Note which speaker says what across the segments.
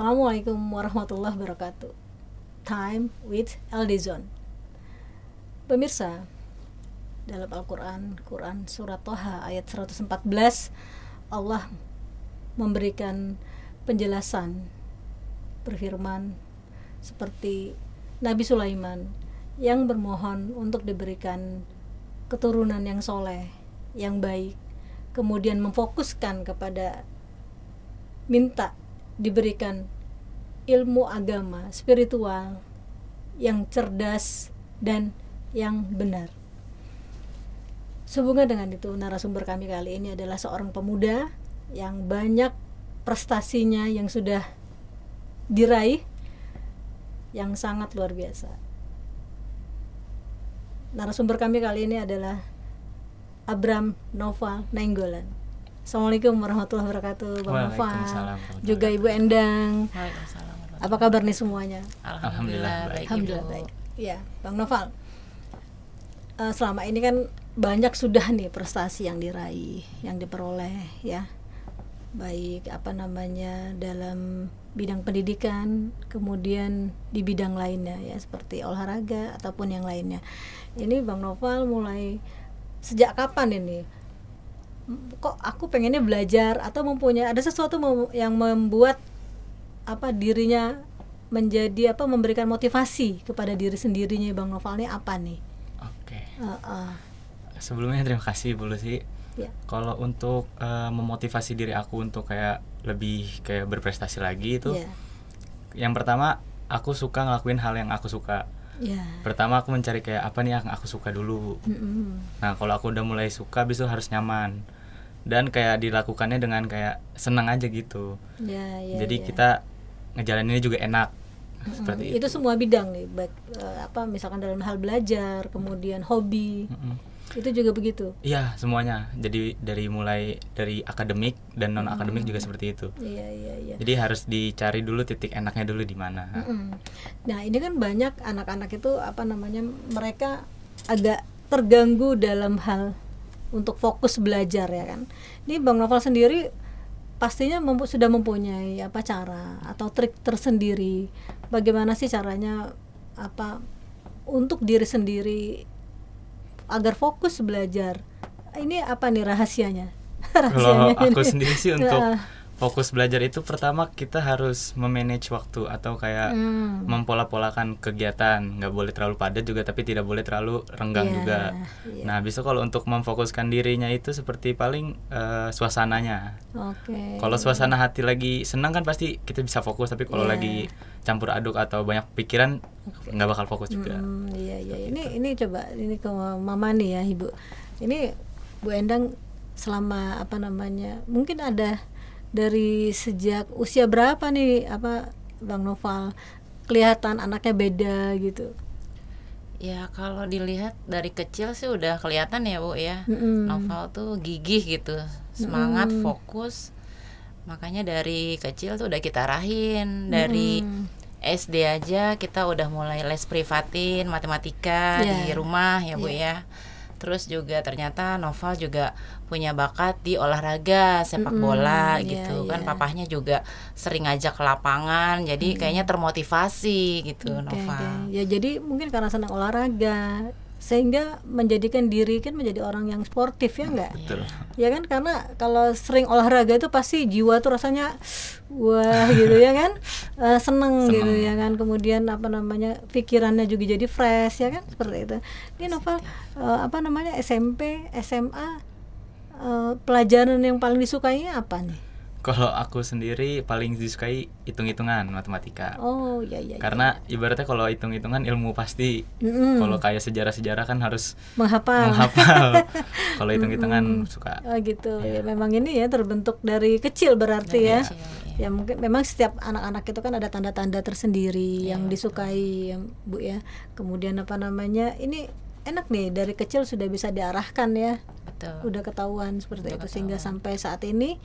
Speaker 1: Assalamualaikum warahmatullahi wabarakatuh. Time with Aldizon. Pemirsa, dalam Al-Quran, Quran Surat Toha ayat 114, Allah memberikan penjelasan, berfirman seperti Nabi Sulaiman yang bermohon untuk diberikan keturunan yang soleh, yang baik, kemudian memfokuskan kepada minta diberikan ilmu agama, spiritual yang cerdas dan yang benar. Sehubungan dengan itu, narasumber kami kali ini adalah seorang pemuda yang banyak prestasinya yang sudah diraih, yang sangat luar biasa. Narasumber kami kali ini adalah Abram Noval Nainggolan. Assalamualaikum warahmatullahi wabarakatuh, Bang Noval, juga Ibu Endang. Apa kabar nih semuanya?
Speaker 2: Alhamdulillah baik.
Speaker 1: Alhamdulillah baik. Ya, Bang Noval, selama ini kan banyak sudah nih prestasi yang diraih, yang diperoleh ya, baik dalam bidang pendidikan, kemudian di bidang lainnya ya, seperti olahraga ataupun yang lainnya. Ini Bang Noval mulai sejak kapan ini? Kok aku pengennya belajar atau mempunyai ada sesuatu yang membuat dirinya menjadi memberikan motivasi kepada diri sendirinya, Bang Noval, ini apa nih?
Speaker 2: Oke. Sebelumnya terima kasih Bu Lucy. Ya. Kalau untuk memotivasi diri aku untuk kayak lebih kayak berprestasi lagi itu, yang pertama aku suka ngelakuin hal yang aku suka. Pertama aku mencari kayak apa nih yang aku suka dulu. Nah kalau aku udah mulai suka, habis itu harus nyaman dan kayak dilakukannya dengan kayak senang aja gitu. Jadi kita ngejalaninnya juga enak. Seperti
Speaker 1: itu semua bidang nih, baik misalkan dalam hal belajar, kemudian hobi. Itu juga begitu? Iya,
Speaker 2: semuanya. Jadi mulai dari akademik dan non akademik juga seperti itu.
Speaker 1: Iya.
Speaker 2: Jadi harus dicari dulu titik enaknya dulu di mana.
Speaker 1: Nah, ini kan banyak anak-anak itu mereka agak terganggu dalam hal untuk fokus belajar ya kan. Ini Bang Noval sendiri pastinya sudah mempunyai cara atau trik tersendiri. Bagaimana sih caranya untuk diri sendiri agar fokus belajar? Ini apa nih rahasianya?
Speaker 2: Kalau aku sendiri sih untuk fokus belajar itu pertama kita harus memanage waktu atau kayak mempola-polakan kegiatan. Nggak boleh terlalu padat juga, tapi tidak boleh terlalu renggang juga. Nah, habis itu kalau untuk memfokuskan dirinya itu seperti paling suasananya. Kalau suasana hati lagi senang kan pasti kita bisa fokus, tapi kalau lagi campur aduk atau banyak pikiran nggak bakal fokus juga.
Speaker 1: Ini coba ini ke Mama nih ya, Ibu. Ini Bu Endang selama mungkin ada dari sejak usia berapa nih Bang Noval kelihatan anaknya beda gitu?
Speaker 3: Ya kalau dilihat dari kecil sih udah kelihatan ya Bu ya. Noval tuh gigih gitu, semangat, fokus. Makanya dari kecil tuh udah kita arahin. Dari SD aja kita udah mulai les privatin matematika di rumah ya Bu ya. Terus juga ternyata Noval juga punya bakat di olahraga sepak bola gitu kan. Papahnya juga sering ngajak ke lapangan, jadi kayaknya termotivasi gitu Noval.
Speaker 1: Ya jadi mungkin karena senang olahraga sehingga menjadikan diri kan menjadi orang yang sportif ya enggak?
Speaker 2: Betul.
Speaker 1: Ya kan, karena kalau sering olahraga itu pasti jiwa tuh rasanya wah gitu ya kan, seneng gitu ya kan, kemudian pikirannya juga jadi fresh ya kan, seperti itu. Ini Noval SMP, SMA, pelajaran yang paling disukainya apa nih?
Speaker 2: Kalau aku sendiri paling disukai hitung-hitungan matematika.
Speaker 1: Oh iya.
Speaker 2: Karena ibaratnya kalau hitung-hitungan ilmu pasti. Kalau kayak sejarah-sejarah kan harus
Speaker 1: menghafal.
Speaker 2: Kalau hitung-hitungan suka.
Speaker 1: Oh gitu. Ya memang ini ya terbentuk dari kecil berarti ya. Ya mungkin memang setiap anak-anak itu kan ada tanda-tanda tersendiri yang disukai ya, Bu ya. Kemudian ini enak nih dari kecil sudah bisa diarahkan ya. Udah ketahuan seperti itu sehingga sampai saat ini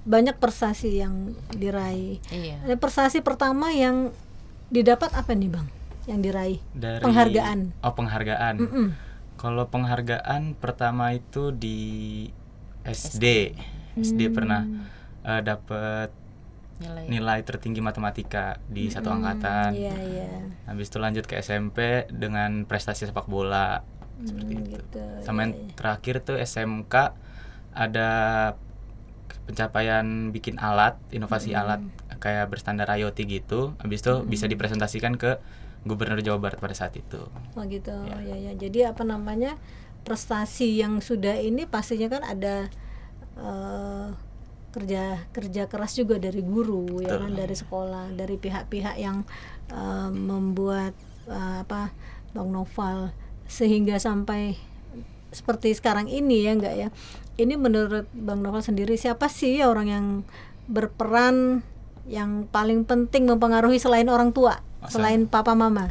Speaker 1: banyak prestasi yang diraih. Prestasi pertama yang didapat apa nih Bang? Yang diraih?
Speaker 2: Dari
Speaker 1: penghargaan.
Speaker 2: Penghargaan. Kalau penghargaan pertama itu di SD pernah dapat nilai tertinggi matematika di satu angkatan. Habis itu lanjut ke SMP dengan prestasi sepak bola seperti itu.
Speaker 1: Gitu.
Speaker 2: Sama yang terakhir tuh SMK ada pencapaian bikin alat, inovasi alat kayak berstandar IoT gitu. Habis itu bisa dipresentasikan ke Gubernur Jawa Barat pada saat itu.
Speaker 1: Oh gitu. Ya. Jadi apa namanya, prestasi yang sudah ini pastinya kan ada kerja keras juga dari guru. Betul. Ya kan, dari sekolah, dari pihak-pihak yang membuat Bang Noval sehingga sampai seperti sekarang ini ya enggak ya. Ini menurut Bang Noval sendiri, siapa sih orang yang berperan yang paling penting mempengaruhi selain orang tua, selain papa mama?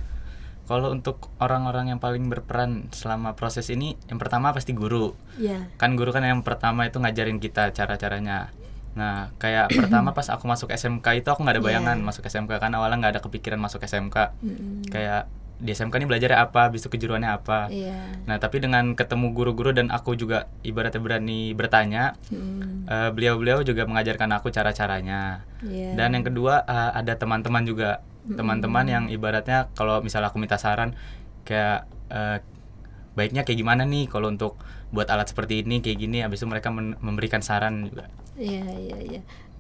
Speaker 2: Kalau untuk orang-orang yang paling berperan selama proses ini, yang pertama pasti guru. Kan guru kan yang pertama itu ngajarin kita cara-caranya. Nah, kayak pertama pas aku masuk SMK itu aku nggak ada bayangan masuk SMK, kan awalnya nggak ada kepikiran masuk SMK. Kayak di SMK ini belajarnya apa, habis itu kejuruannya apa. Nah, tapi dengan ketemu guru-guru dan aku juga ibaratnya berani bertanya, beliau-beliau juga mengajarkan aku cara-caranya. Dan yang kedua ada teman-teman juga, teman-teman yang ibaratnya kalau misalnya aku minta saran kayak baiknya kayak gimana nih kalau untuk buat alat seperti ini kayak gini, habis itu mereka memberikan saran juga.
Speaker 1: Iya.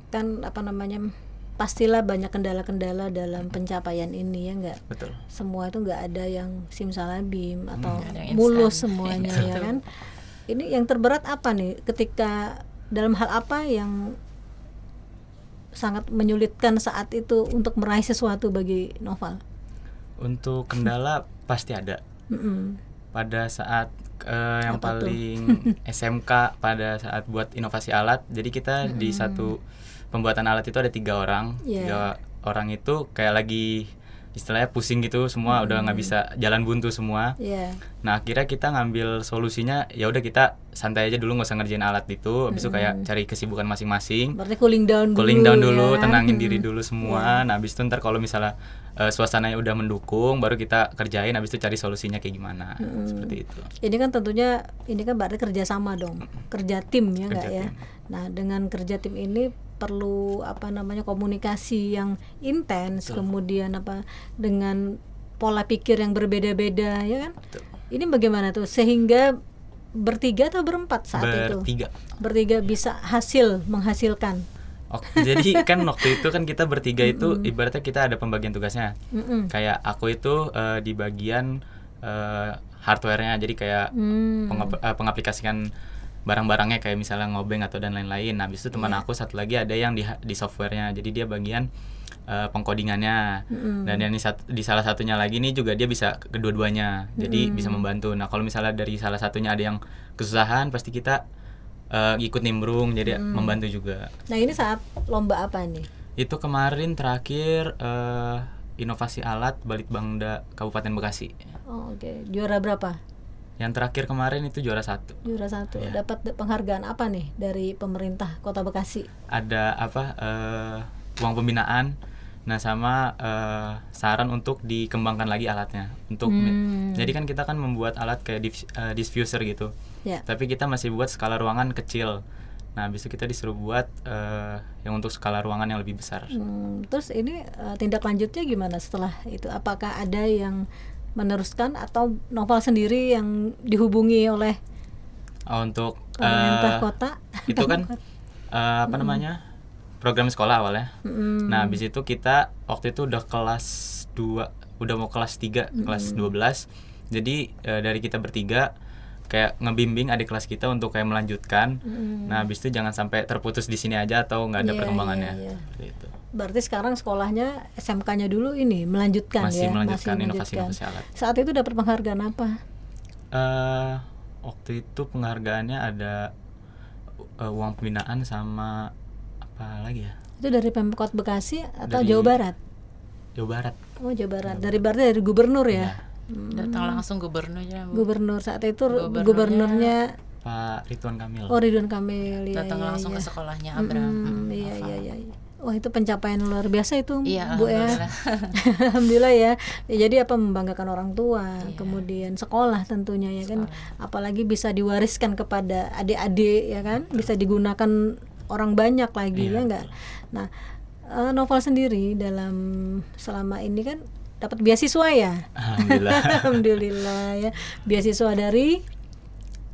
Speaker 1: Kan apa namanya, pastilah banyak kendala-kendala dalam pencapaian ini ya enggak?
Speaker 2: Betul.
Speaker 1: Semua itu enggak ada yang simsalabim atau mulus semuanya ya kan? Ini yang terberat apa nih, ketika dalam hal apa yang sangat menyulitkan saat itu untuk meraih sesuatu bagi Noval? Untuk
Speaker 2: kendala pasti ada. Pada saat yang apa paling SMK, pada saat buat inovasi alat, jadi kita di satu pembuatan alat itu ada 3 orang. 3 orang itu kayak lagi istilahnya pusing gitu semua, udah nggak bisa jalan buntu semua. Nah, akhirnya kita ngambil solusinya, ya udah kita santai aja dulu, nggak usah ngerjain alat itu. Habis itu kayak cari kesibukan masing-masing.
Speaker 1: Berarti cooling down
Speaker 2: dulu, ya? Tenangin diri dulu semua. Nah, habis itu ntar kalau misalnya suasananya udah mendukung, baru kita kerjain. Habis itu cari solusinya kayak gimana. Seperti itu.
Speaker 1: Ini kan tentunya ini kan berarti kerja sama dong, kerja tim ya nggak ya? Nah, dengan kerja tim ini perlu komunikasi yang intens. Betul. Kemudian dengan pola pikir yang berbeda-beda ya kan. Betul. Ini bagaimana tuh sehingga bertiga atau berempat saat itu? Bertiga bisa menghasilkan.
Speaker 2: Jadi kan waktu itu kan kita bertiga itu ibaratnya kita ada pembagian tugasnya. Kayak aku itu di bagian hardware-nya, jadi kayak pengaplikasikan barang-barangnya kayak misalnya ngobeng atau dan lain-lain. Nah, habis itu teman aku satu lagi ada yang di softwarenya, jadi dia bagian pengkodingannya. Dan yang di salah satunya lagi nih juga dia bisa kedua-duanya, jadi bisa membantu. Nah, kalau misalnya dari salah satunya ada yang kesusahan, pasti kita ikut nimbrung, jadi membantu juga.
Speaker 1: Nah, ini saat lomba apa nih?
Speaker 2: Itu kemarin terakhir inovasi alat Balitbangda Kabupaten Bekasi.
Speaker 1: Oke. Juara berapa?
Speaker 2: Yang terakhir kemarin itu juara 1.
Speaker 1: Juara 1. Ya. Dapat penghargaan apa nih dari pemerintah Kota Bekasi?
Speaker 2: Ada uang pembinaan. Nah, sama saran untuk dikembangkan lagi alatnya. Jadi kan kita kan membuat alat kayak diffuser gitu. Tapi kita masih buat skala ruangan kecil. Nah, habis itu kita disuruh buat yang untuk skala ruangan yang lebih besar.
Speaker 1: Terus ini tindak lanjutnya gimana setelah itu? Apakah ada yang meneruskan atau Noval sendiri yang dihubungi oleh
Speaker 2: untuk
Speaker 1: pemerintah kota?
Speaker 2: Itu kan program sekolah awalnya. Nah, habis itu kita waktu itu udah kelas 2, udah mau kelas 3, kelas 12. Jadi dari kita bertiga kayak ngebimbing adik kelas kita untuk kayak melanjutkan. Nah, habis itu jangan sampai terputus di sini aja atau nggak ada perkembangannya. Gitu.
Speaker 1: Berarti sekarang sekolahnya SMK-nya dulu ini melanjutkan.
Speaker 2: Masih melanjutkan inovasi-inovasi alat.
Speaker 1: Saat itu dapat penghargaan apa?
Speaker 2: Waktu itu penghargaannya ada uang pembinaan sama apa lagi ya?
Speaker 1: Itu dari Pemkot Bekasi atau Jawa Barat?
Speaker 2: Jawa Barat.
Speaker 1: Oh, Jawa Barat. Berarti dari gubernur ya?
Speaker 3: Datang langsung gubernurnya.
Speaker 1: Gubernur saat itu gubernurnya
Speaker 2: Pak Ridwan Kamil.
Speaker 1: Oh, Ridwan Kamil.
Speaker 3: Datang langsung ke sekolahnya Abraham.
Speaker 1: Iya. Wah, itu pencapaian luar biasa itu, Bu ya.
Speaker 3: Alhamdulillah
Speaker 1: ya. Jadi membanggakan orang tua, kemudian sekolah tentunya ya kan. Apalagi bisa diwariskan kepada adik-adik ya kan, bisa digunakan orang banyak lagi ya enggak. Nah, Noval sendiri dalam selama ini kan dapat beasiswa ya?
Speaker 2: Alhamdulillah.
Speaker 1: Alhamdulillah ya. Beasiswa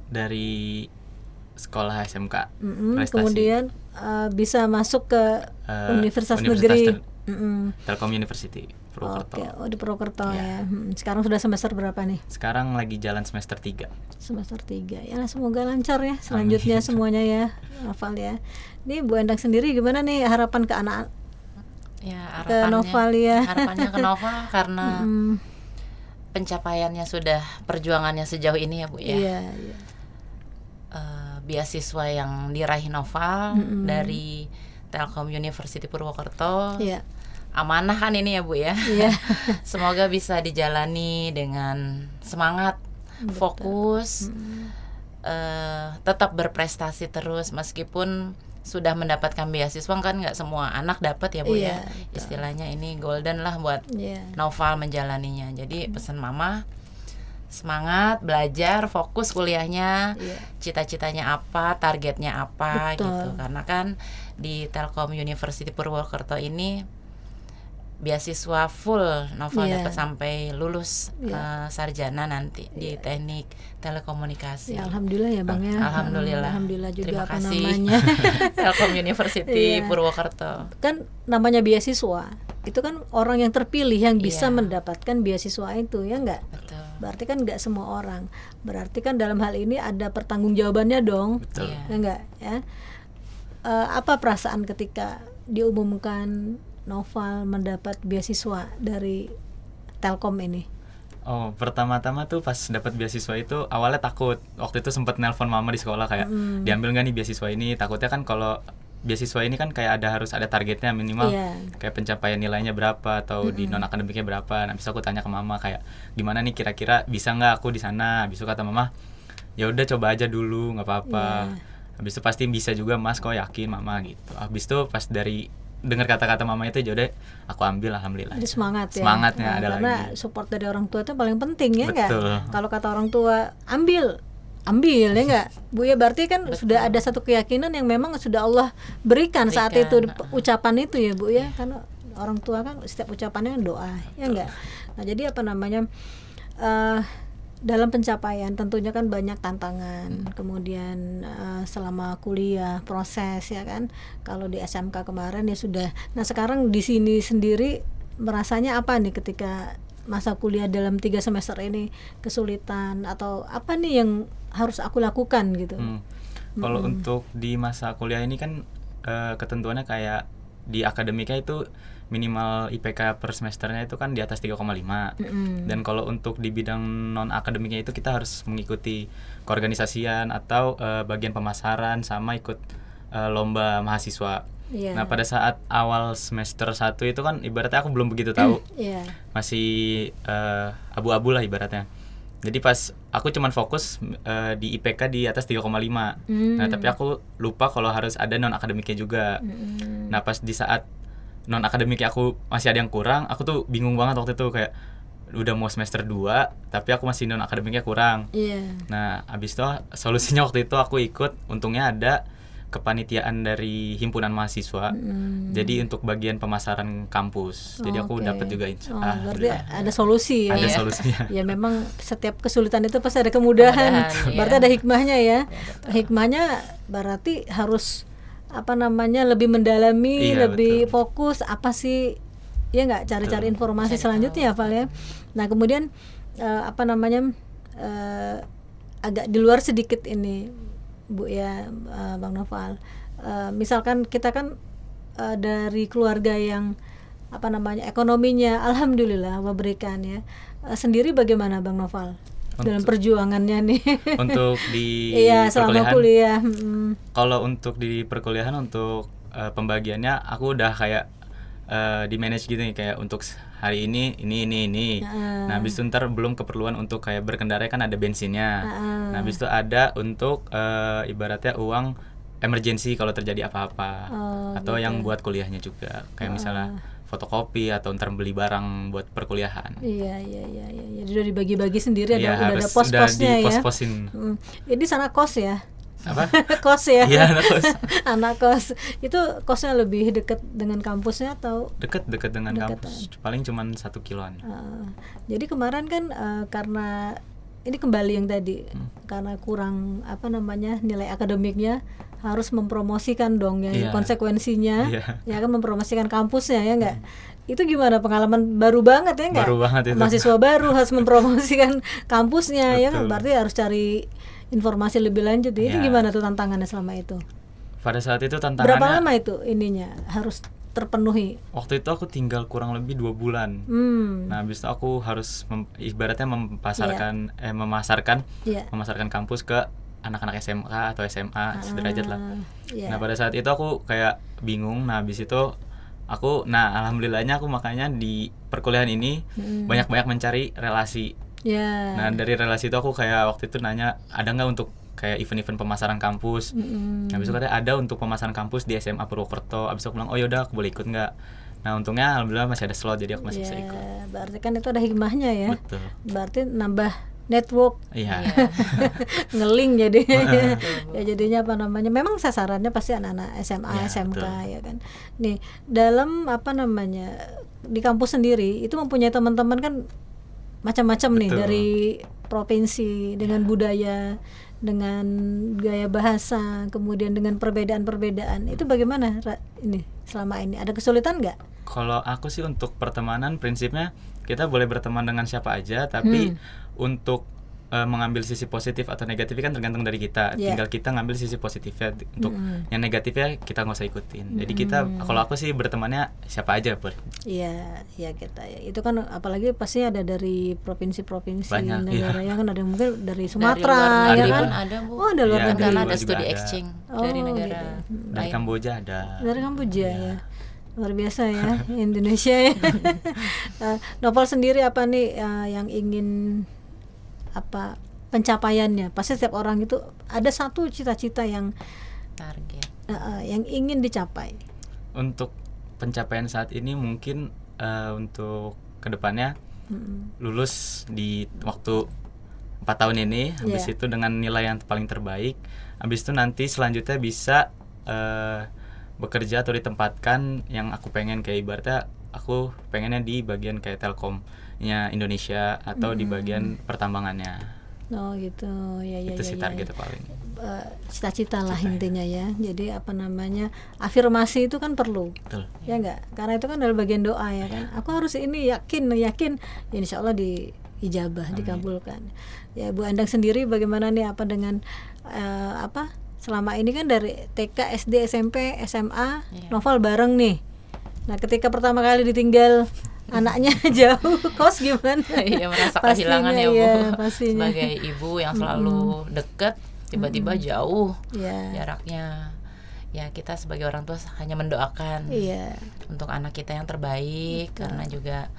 Speaker 1: dari
Speaker 2: sekolah SMK.
Speaker 1: Kemudian bisa masuk ke Universitas Negeri
Speaker 2: Telkom University Purwokerto.
Speaker 1: Oke, di Purwokerto ya. Sekarang sudah semester berapa nih?
Speaker 2: Sekarang lagi jalan semester 3.
Speaker 1: Semester 3. Ya, semoga lancar ya selanjutnya semuanya ya. Noval ya. Ini Bu Endang sendiri gimana nih harapan ke anak?
Speaker 3: Ya,
Speaker 1: ke Noval ya.
Speaker 3: Harapannya ke Noval karena pencapaiannya sudah, perjuangannya sejauh ini ya Bu ya.
Speaker 1: Iya.
Speaker 3: Beasiswa yang diraih Noval dari Telkom University Purwokerto.
Speaker 1: Iya.
Speaker 3: Amanah kan ini ya Bu ya.
Speaker 1: Iya.
Speaker 3: Semoga bisa dijalani dengan semangat, fokus, tetap berprestasi terus meskipun sudah mendapatkan beasiswa. Kan nggak semua anak dapat ya Bu ya. Istilahnya ini golden lah buat Noval menjalaninya. Jadi pesan Mama, semangat belajar, fokus kuliahnya, cita-citanya apa, targetnya apa.
Speaker 1: Betul.
Speaker 3: Gitu. Karena kan di Telkom University Purwokerto ini beasiswa full Noval dapat sampai lulus sarjana nanti di teknik telekomunikasi.
Speaker 1: Ya, alhamdulillah ya Bang ya.
Speaker 3: Alhamdulillah juga.
Speaker 2: Terima
Speaker 3: kasih.
Speaker 1: Namanya
Speaker 3: Telkom University Purwokerto.
Speaker 1: Kan namanya beasiswa itu kan orang yang terpilih yang bisa mendapatkan beasiswa itu ya enggak?
Speaker 3: Betul.
Speaker 1: Berarti kan enggak semua orang. Berarti kan dalam hal ini ada pertanggungjawabannya dong.
Speaker 2: Betul.
Speaker 1: Ya enggak ya? Apa perasaan ketika diumumkan Noval mendapat beasiswa dari Telkom ini?
Speaker 2: Oh, pertama-tama tuh pas dapat beasiswa itu awalnya takut. Waktu itu sempat nelpon mama di sekolah kayak diambil nggak nih beasiswa ini? Takutnya kan kalau beasiswa ini kan kayak harus ada targetnya minimal kayak pencapaian nilainya berapa atau di non akademiknya berapa. Nah, bisa aku tanya ke mama kayak gimana nih kira-kira bisa nggak aku di sana? Habis itu kata mama, ya udah coba aja dulu nggak apa-apa. Habis itu pasti bisa juga Mas, kok yakin mama gitu. Habis itu pas dari dengar kata-kata mama itu aja deh aku ambil, alhamdulillah.
Speaker 1: Jadi semangatnya
Speaker 2: ada
Speaker 1: karena
Speaker 2: lagi.
Speaker 1: support dari orang tua itu paling penting ya enggak?
Speaker 2: Betul.
Speaker 1: Kalau kata orang tua ambil ya enggak Bu ya, berarti kan sudah ada satu keyakinan yang memang sudah Allah berikan saat itu ucapan itu ya Bu ya, karena orang tua kan setiap ucapannya kan doa ya enggak. Nah jadi apa namanya dalam pencapaian tentunya kan banyak tantangan, kemudian selama kuliah proses ya kan. Kalau di SMK kemarin ya sudah. Nah sekarang di sini sendiri merasanya apa nih ketika masa kuliah dalam 3 semester ini, kesulitan atau apa nih yang harus aku lakukan gitu?
Speaker 2: Kalau untuk di masa kuliah ini kan ketentuannya kayak di akademiknya itu minimal IPK per semesternya itu kan di atas 3,5. Dan kalau untuk di bidang non akademiknya itu kita harus mengikuti keorganisasian atau bagian pemasaran sama ikut lomba mahasiswa. Nah pada saat awal semester 1 itu kan ibaratnya aku belum begitu tahu, masih abu-abu lah ibaratnya. Jadi pas aku cuman fokus di IPK di atas 3,5. Nah tapi aku lupa kalau harus ada non akademiknya juga. Nah pas di saat non akademiknya aku masih ada yang kurang, aku tuh bingung banget waktu itu, kayak udah mau semester 2 tapi aku masih non akademiknya kurang. Nah abis itu solusinya waktu itu aku ikut, untungnya ada kepanitiaan dari himpunan mahasiswa. Jadi untuk bagian pemasaran kampus. Jadi aku dapat juga
Speaker 1: berarti ada solusi ya.
Speaker 2: Ada solusinya.
Speaker 1: Ya memang setiap kesulitan itu pasti ada kemudahan. Berarti ada hikmahnya ya. Hikmahnya berarti harus apa namanya lebih mendalami, lebih fokus apa sih ya nggak, cari-cari informasi selanjutnya ya Val ya. Nah kemudian apa namanya agak di luar sedikit ini Bu ya, Bang Noval, misalkan kita kan dari keluarga yang apa namanya ekonominya alhamdulillah memberikan ya, sendiri bagaimana Bang Noval dalam perjuangannya nih untuk di selama kuliah?
Speaker 2: Kalau untuk di perkuliahan untuk pembagiannya aku udah kayak di manage gitu nih, kayak untuk hari ini. Nah habis itu ntar belum keperluan untuk kayak berkendara kan ada bensinnya. Nah habis itu ada untuk ibaratnya uang emergency kalau terjadi apa-apa, atau yang buat kuliahnya juga kayak misalnya fotokopi atau ntar beli barang buat perkuliahan. Iya.
Speaker 1: Jadi udah dibagi-bagi sendiri, udah ada pos-posnya ya.
Speaker 2: Pos-posin.
Speaker 1: Jadi sana kos ya.
Speaker 2: apa?
Speaker 1: Kos ya?
Speaker 2: Iya, anak kos.
Speaker 1: Anak kos. Itu kosnya lebih dekat dengan kampusnya atau?
Speaker 2: Dekat dengan kampus. Paling cuman 1 kiloan.
Speaker 1: Jadi kemarin kan karena ini kembali yang tadi, karena kurang nilai akademiknya, harus mempromosikan dong ya, konsekuensinya, ya kan, mempromosikan kampusnya ya enggak. Itu gimana, pengalaman baru banget ya enggak?
Speaker 2: Baru banget itu.
Speaker 1: Mahasiswa baru harus mempromosikan kampusnya. Ya kan, berarti harus cari informasi lebih lanjut. Itu gimana tuh tantangannya selama itu?
Speaker 2: Pada saat itu tantangannya,
Speaker 1: berapa lama itu ininya harus terpenuhi?
Speaker 2: Waktu itu aku tinggal kurang lebih 2 bulan. Nah, habis itu aku harus ibaratnya memasarkan kampus ke anak-anak SMK atau SMA sederajat lah. Nah, pada saat itu aku kayak bingung. Nah, habis itu alhamdulillahnya aku makanya di perkuliahan ini banyak-banyak mencari relasi. Nah, dari relasi itu aku kayak waktu itu nanya, ada nggak untuk kayak event-event pemasaran kampus. Habis itu katanya ada untuk pemasaran kampus di SMA Purwokerto. Habis itu aku bilang, oh yaudah, aku boleh ikut nggak? Nah, untungnya alhamdulillah masih ada slot, jadi aku masih bisa ikut.
Speaker 1: Berarti kan itu ada hikmahnya ya.
Speaker 2: Betul.
Speaker 1: Berarti nambah network.
Speaker 2: Iya.
Speaker 1: Ngeling jadinya. Ya jadinya memang sasarannya pasti anak-anak SMA, SMK betul. Ya kan. Nih, dalam di kampus sendiri itu mempunyai teman-teman kan macam-macam nih, dari provinsi, dengan budaya, dengan gaya bahasa, kemudian dengan perbedaan-perbedaan. Itu bagaimana ini selama ini? Ada kesulitan nggak?
Speaker 2: Kalau aku sih untuk pertemanan prinsipnya kita boleh berteman dengan siapa aja, tapi untuk mengambil sisi positif atau negatifnya kan tergantung dari kita. Tinggal kita ngambil sisi positifnya. Untuk yang negatifnya kita nggak usah ikutin. Jadi kita, kalau aku sih bertemannya siapa aja, Pur.
Speaker 1: Iya kita ya. Itu kan apalagi pasti ada dari provinsi-provinsi negara ya kan, ada yang mungkin dari Sumatera
Speaker 3: dari
Speaker 1: ya kan.
Speaker 3: Ada, Bu.
Speaker 1: Oh, ada luar negeri.
Speaker 3: Karena ada studi exchange dari negara
Speaker 1: gitu.
Speaker 2: Dari Kamboja ada.
Speaker 1: Dari Kamboja ya. Luar biasa ya Indonesia ya. Novel sendiri apa nih yang ingin pencapaiannya? Pasti setiap orang itu ada satu cita-cita yang
Speaker 3: target
Speaker 1: yang ingin dicapai.
Speaker 2: Untuk pencapaian saat ini mungkin untuk kedepannya lulus di waktu 4 tahun ini, habis itu dengan nilai yang paling terbaik, habis itu nanti selanjutnya bisa bekerja atau ditempatkan yang aku pengen, kayak ibaratnya aku pengennya di bagian kayak Telkomnya Indonesia atau di bagian pertambangannya.
Speaker 1: Oh gitu, ya.
Speaker 2: Itu sih targetnya paling.
Speaker 1: Cita-cita lah intinya ya. Jadi afirmasi itu kan perlu.
Speaker 2: Betul.
Speaker 1: Ya enggak? Karena itu kan adalah bagian doa ya kan. Aku harus ini yakin, ya insya Allah diijabah, dikabulkan. Ya Bu Endang sendiri bagaimana nih dengan selama ini kan dari TK, SD, SMP, SMA, Novel bareng nih. Nah, ketika pertama kali ditinggal anaknya jauh, kos gimana?
Speaker 3: Iya, merasa kehilangan ya, Bu.
Speaker 1: Pastinya.
Speaker 3: Sebagai ibu yang selalu dekat, tiba-tiba jauh jaraknya. Ya, kita sebagai orang tua hanya mendoakan untuk anak kita yang terbaik, karena juga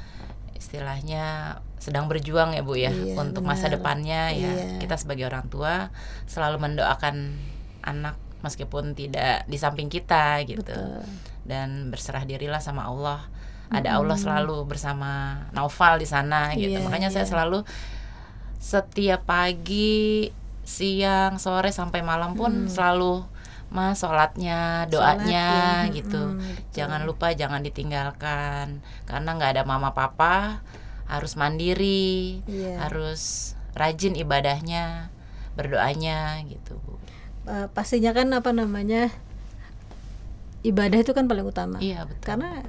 Speaker 3: istilahnya sedang berjuang ya, Bu ya, untuk masa depannya ya. Kita sebagai orang tua selalu mendoakan anak meskipun tidak di samping kita gitu. Betul. Dan berserah dirilah sama Allah. Ada Allah selalu bersama Naufal di sana gitu. Makanya saya selalu setiap pagi, siang, sore sampai malam pun selalu Mas sholatnya, doanya gitu. Jangan lupa, jangan ditinggalkan. Karena nggak ada mama papa, harus mandiri, harus rajin ibadahnya, berdoanya gitu.
Speaker 1: Pastinya kan ibadah itu kan paling utama.
Speaker 3: Iya, betul.
Speaker 1: Karena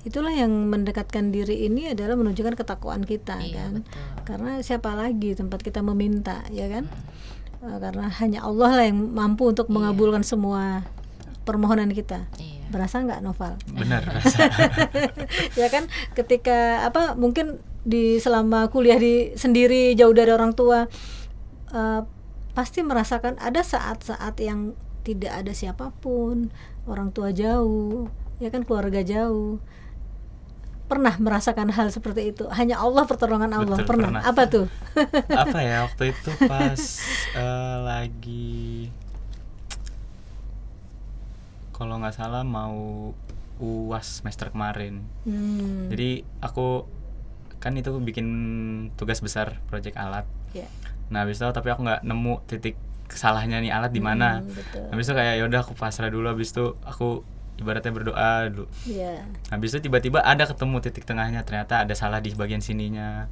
Speaker 1: itulah yang mendekatkan diri ini adalah menunjukkan ketakwaan kita kan.
Speaker 3: Betul.
Speaker 1: Karena siapa lagi tempat kita meminta ya kan? Karena hanya Allah lah yang mampu untuk mengabulkan semua permohonan kita. Berasa nggak, Novel?
Speaker 2: Benar, berasa.
Speaker 1: Ya kan, ketika mungkin selama kuliah sendiri jauh dari orang tua, pasti merasakan ada saat-saat yang tidak ada siapapun, orang tua jauh, ya kan, keluarga jauh. Pernah merasakan hal seperti itu? Hanya Allah, pertolongan Allah.
Speaker 2: Betul,
Speaker 1: pernah. Apa tuh?
Speaker 2: Apa ya, waktu itu pas lagi, kalau nggak salah mau UAS semester kemarin. Jadi aku kan itu bikin tugas besar proyek alat. Nah habis itu tapi aku nggak nemu titik salahnya nih alat di mana. Habis itu kayak yaudah aku pasrah dulu, habis itu aku ibaratnya berdoa dulu. Habis itu tiba-tiba ada ketemu titik tengahnya, ternyata ada salah di bagian sininya.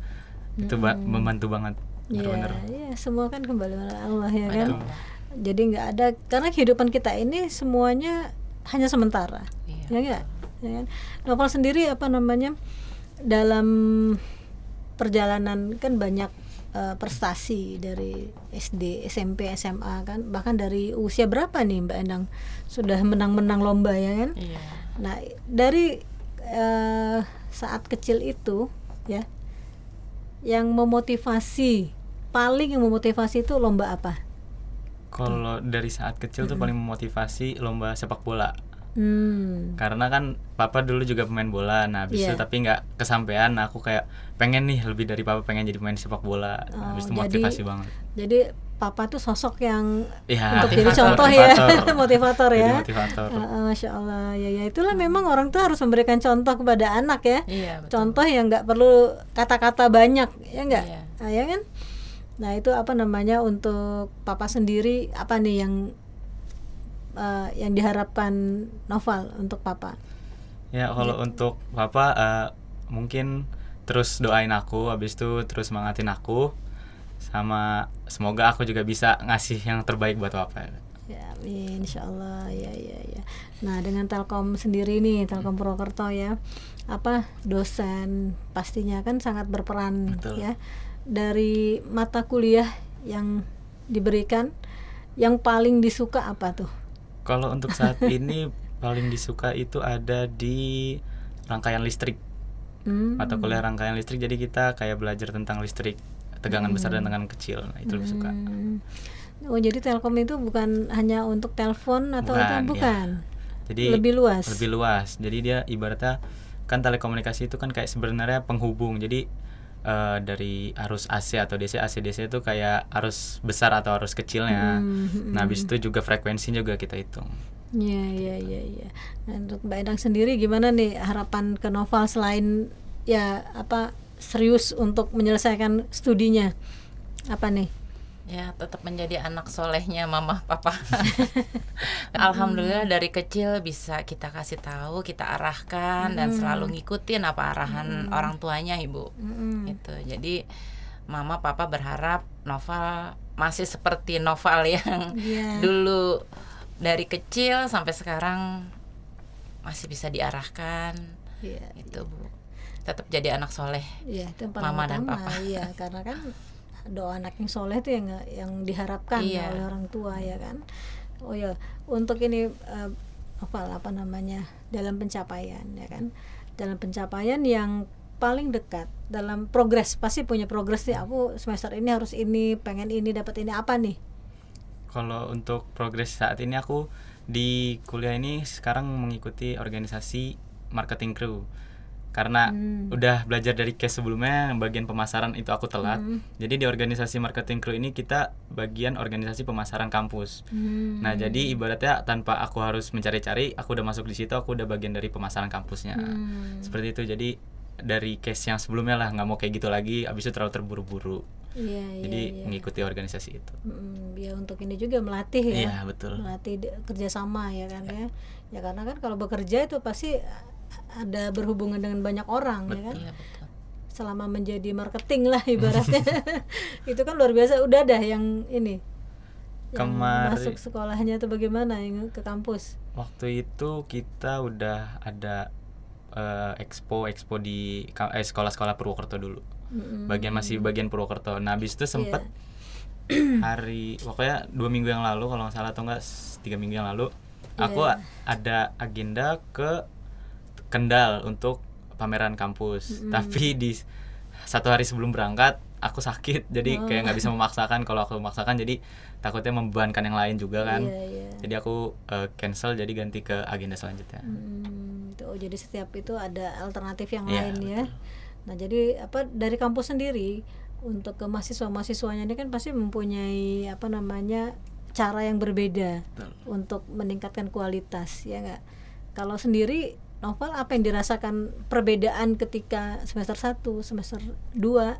Speaker 2: Itu membantu banget. Benar-benar.
Speaker 1: Semua kan kembali kepada Allah ya kan. Jadi nggak ada, karena kehidupan kita ini semuanya hanya sementara. Ya enggak? Ya kan? Novel sendiri apa namanya, dalam perjalanan kan banyak prestasi dari SD, SMP, SMA kan, bahkan dari usia berapa nih Mbak Endang sudah menang-menang lomba ya kan? Nah dari saat kecil itu ya, yang paling memotivasi itu lomba apa?
Speaker 2: Kalau dari saat kecil tuh paling memotivasi lomba sepak bola. Karena kan papa dulu juga pemain bola, nah habis itu tapi nggak kesampean. Nah, aku kayak pengen nih lebih dari papa, pengen jadi pemain sepak bola. Habis itu motivasi banget.
Speaker 1: Jadi papa tuh sosok yang
Speaker 2: untuk
Speaker 1: jadi contoh motivator ya.
Speaker 2: Motivator.
Speaker 1: Masya Allah ya itulah memang orang tuh harus memberikan contoh kepada anak ya. Contoh yang nggak perlu kata-kata banyak ya nggak, ya kan? Nah itu apa namanya, untuk papa sendiri apa nih yang diharapkan Noval untuk papa?
Speaker 2: Ya kalau untuk papa mungkin terus doain aku, habis itu terus semangatin aku, sama semoga aku juga bisa ngasih yang terbaik buat papa.
Speaker 1: Ya amin, insyaallah. Ya. Nah dengan Telkom sendiri nih, Telkom Purwokerto ya, apa dosen pastinya kan sangat berperan. Betul. Ya. Dari mata kuliah yang diberikan, yang paling disuka apa tuh?
Speaker 2: Kalau untuk saat ini paling disuka itu ada di rangkaian listrik. Mata kuliah rangkaian listrik, jadi kita kayak belajar tentang listrik, tegangan besar dan tegangan kecil. Nah, itu lebih suka.
Speaker 1: Oh, jadi Telkom itu bukan hanya untuk telepon atau bukan?
Speaker 2: Ya. Jadi
Speaker 1: lebih luas.
Speaker 2: Jadi dia ibaratnya kan telekomunikasi itu kan kayak sebenarnya penghubung. Jadi dari arus AC atau DC itu kayak arus besar atau arus kecilnya. Nah, habis itu juga frekuensinya juga kita hitung.
Speaker 1: Iya. Nah, untuk Mbak Endang sendiri gimana nih harapan ke Noval selain serius untuk menyelesaikan studinya? Apa nih?
Speaker 3: Ya, tetap menjadi anak solehnya mama papa. Alhamdulillah dari kecil bisa kita kasih tahu, kita arahkan dan selalu ngikutin apa arahan orang tuanya, Ibu. Gitu. Jadi mama papa berharap Noval masih seperti Noval yang dulu dari kecil sampai sekarang masih bisa diarahkan. Gitu, Bu. Tetap jadi anak soleh. Mama dan papa.
Speaker 1: Iya, karena kan doa anak yang soleh itu yang diharapkan oleh orang tua ya kan. Oh ya, untuk ini apa namanya, dalam pencapaian ya kan, dalam pencapaian yang paling dekat dalam progres, pasti punya progres nih, aku semester ini harus ini, pengen ini, dapat ini, apa nih?
Speaker 2: Kalau untuk progres saat ini, aku di kuliah ini sekarang mengikuti organisasi marketing crew. Karena udah belajar dari case sebelumnya, bagian pemasaran itu aku telat. Jadi di organisasi marketing crew ini kita bagian organisasi pemasaran kampus. Nah, jadi ibaratnya tanpa aku harus mencari-cari, aku udah masuk di situ, aku udah bagian dari pemasaran kampusnya. Seperti itu. Jadi dari case yang sebelumnya lah, nggak mau kayak gitu lagi, abis itu terlalu terburu-buru. Jadi mengikuti organisasi itu.
Speaker 1: Ya untuk ini juga melatih ya.
Speaker 2: Iya, betul.
Speaker 1: Melatih kerjasama ya kan ya. Ya karena kan kalau bekerja itu pasti ada berhubungan dengan banyak orang. Betul. Ya kan.
Speaker 3: Iya, betul.
Speaker 1: Selama menjadi marketing lah ibaratnya. Itu kan luar biasa. Udah ada yang ini. Yang masuk sekolahnya itu bagaimana, yang ke kampus?
Speaker 2: Waktu itu kita udah ada expo di sekolah-sekolah Purwokerto dulu. Bagian Purwokerto. Nah, habis itu sempet pokoknya 2 minggu yang lalu kalau nggak salah, atau enggak 3 minggu yang lalu, aku ada agenda ke Kendal untuk pameran kampus. Tapi di 1 hari sebelum berangkat aku sakit, jadi kayak nggak bisa memaksakan. Kalau aku memaksakan jadi takutnya membebankan yang lain juga kan. Jadi aku cancel, jadi ganti ke agenda selanjutnya.
Speaker 1: Jadi setiap itu ada alternatif yang lain ya. Nah, jadi dari kampus sendiri untuk ke mahasiswa-mahasiswanya ini kan pasti mempunyai cara yang berbeda untuk meningkatkan kualitas, ya nggak? Kalau sendiri Noval, apa yang dirasakan perbedaan ketika semester 1, semester 2,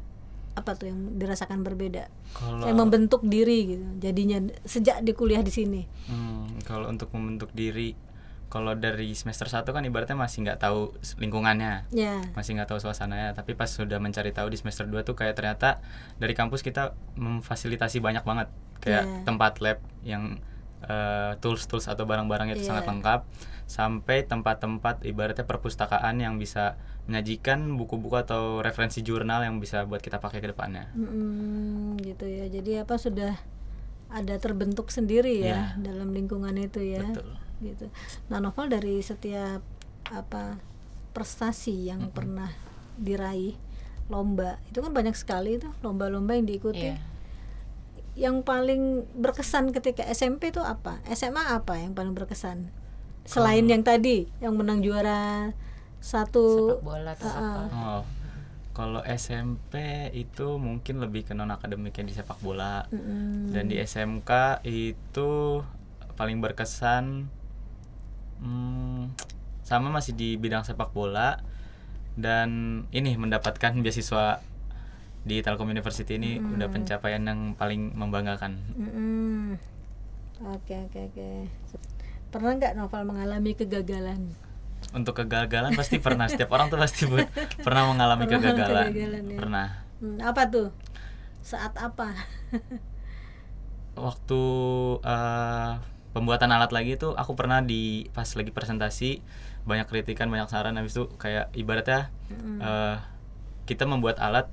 Speaker 1: apa tuh yang dirasakan berbeda?
Speaker 2: Kalau
Speaker 1: yang membentuk diri gitu, jadinya sejak di kuliah di sini.
Speaker 2: Kalau untuk membentuk diri, kalau dari semester 1 kan ibaratnya masih nggak tahu lingkungannya, masih nggak tahu suasananya. Tapi pas sudah mencari tahu di semester 2 tuh kayak ternyata dari kampus kita memfasilitasi banyak banget, kayak tempat lab yang tools atau barang-barang itu sangat lengkap, sampai tempat-tempat ibaratnya perpustakaan yang bisa menyajikan buku-buku atau referensi jurnal yang bisa buat kita pakai ke depannya.
Speaker 1: Gitu ya. Jadi apa sudah ada terbentuk sendiri ya dalam lingkungan itu ya.
Speaker 2: Betul.
Speaker 1: Gitu. Nah, Noval dari setiap prestasi yang pernah diraih, lomba itu kan banyak sekali tuh lomba-lomba yang diikuti. Yang paling berkesan ketika SMP itu apa? SMA apa yang paling berkesan? Selain yang tadi yang menang juara 1
Speaker 3: sepak bola atau apa?
Speaker 2: Kalau SMP itu mungkin lebih ke non akademiknya di sepak bola. Dan di SMK itu paling berkesan sama masih di bidang sepak bola, dan ini mendapatkan beasiswa di Telkom University ini udah pencapaian yang paling membanggakan.
Speaker 1: Oke. Pernah nggak Noval mengalami kegagalan?
Speaker 2: Untuk kegagalan pasti pernah. Setiap orang tuh pasti pernah mengalami kegagalan ya. Pernah.
Speaker 1: Apa tuh? Saat apa?
Speaker 2: Waktu pembuatan alat lagi tuh aku pernah pas lagi presentasi, banyak kritikan, banyak saran. Habis itu kayak ibaratnya kita membuat alat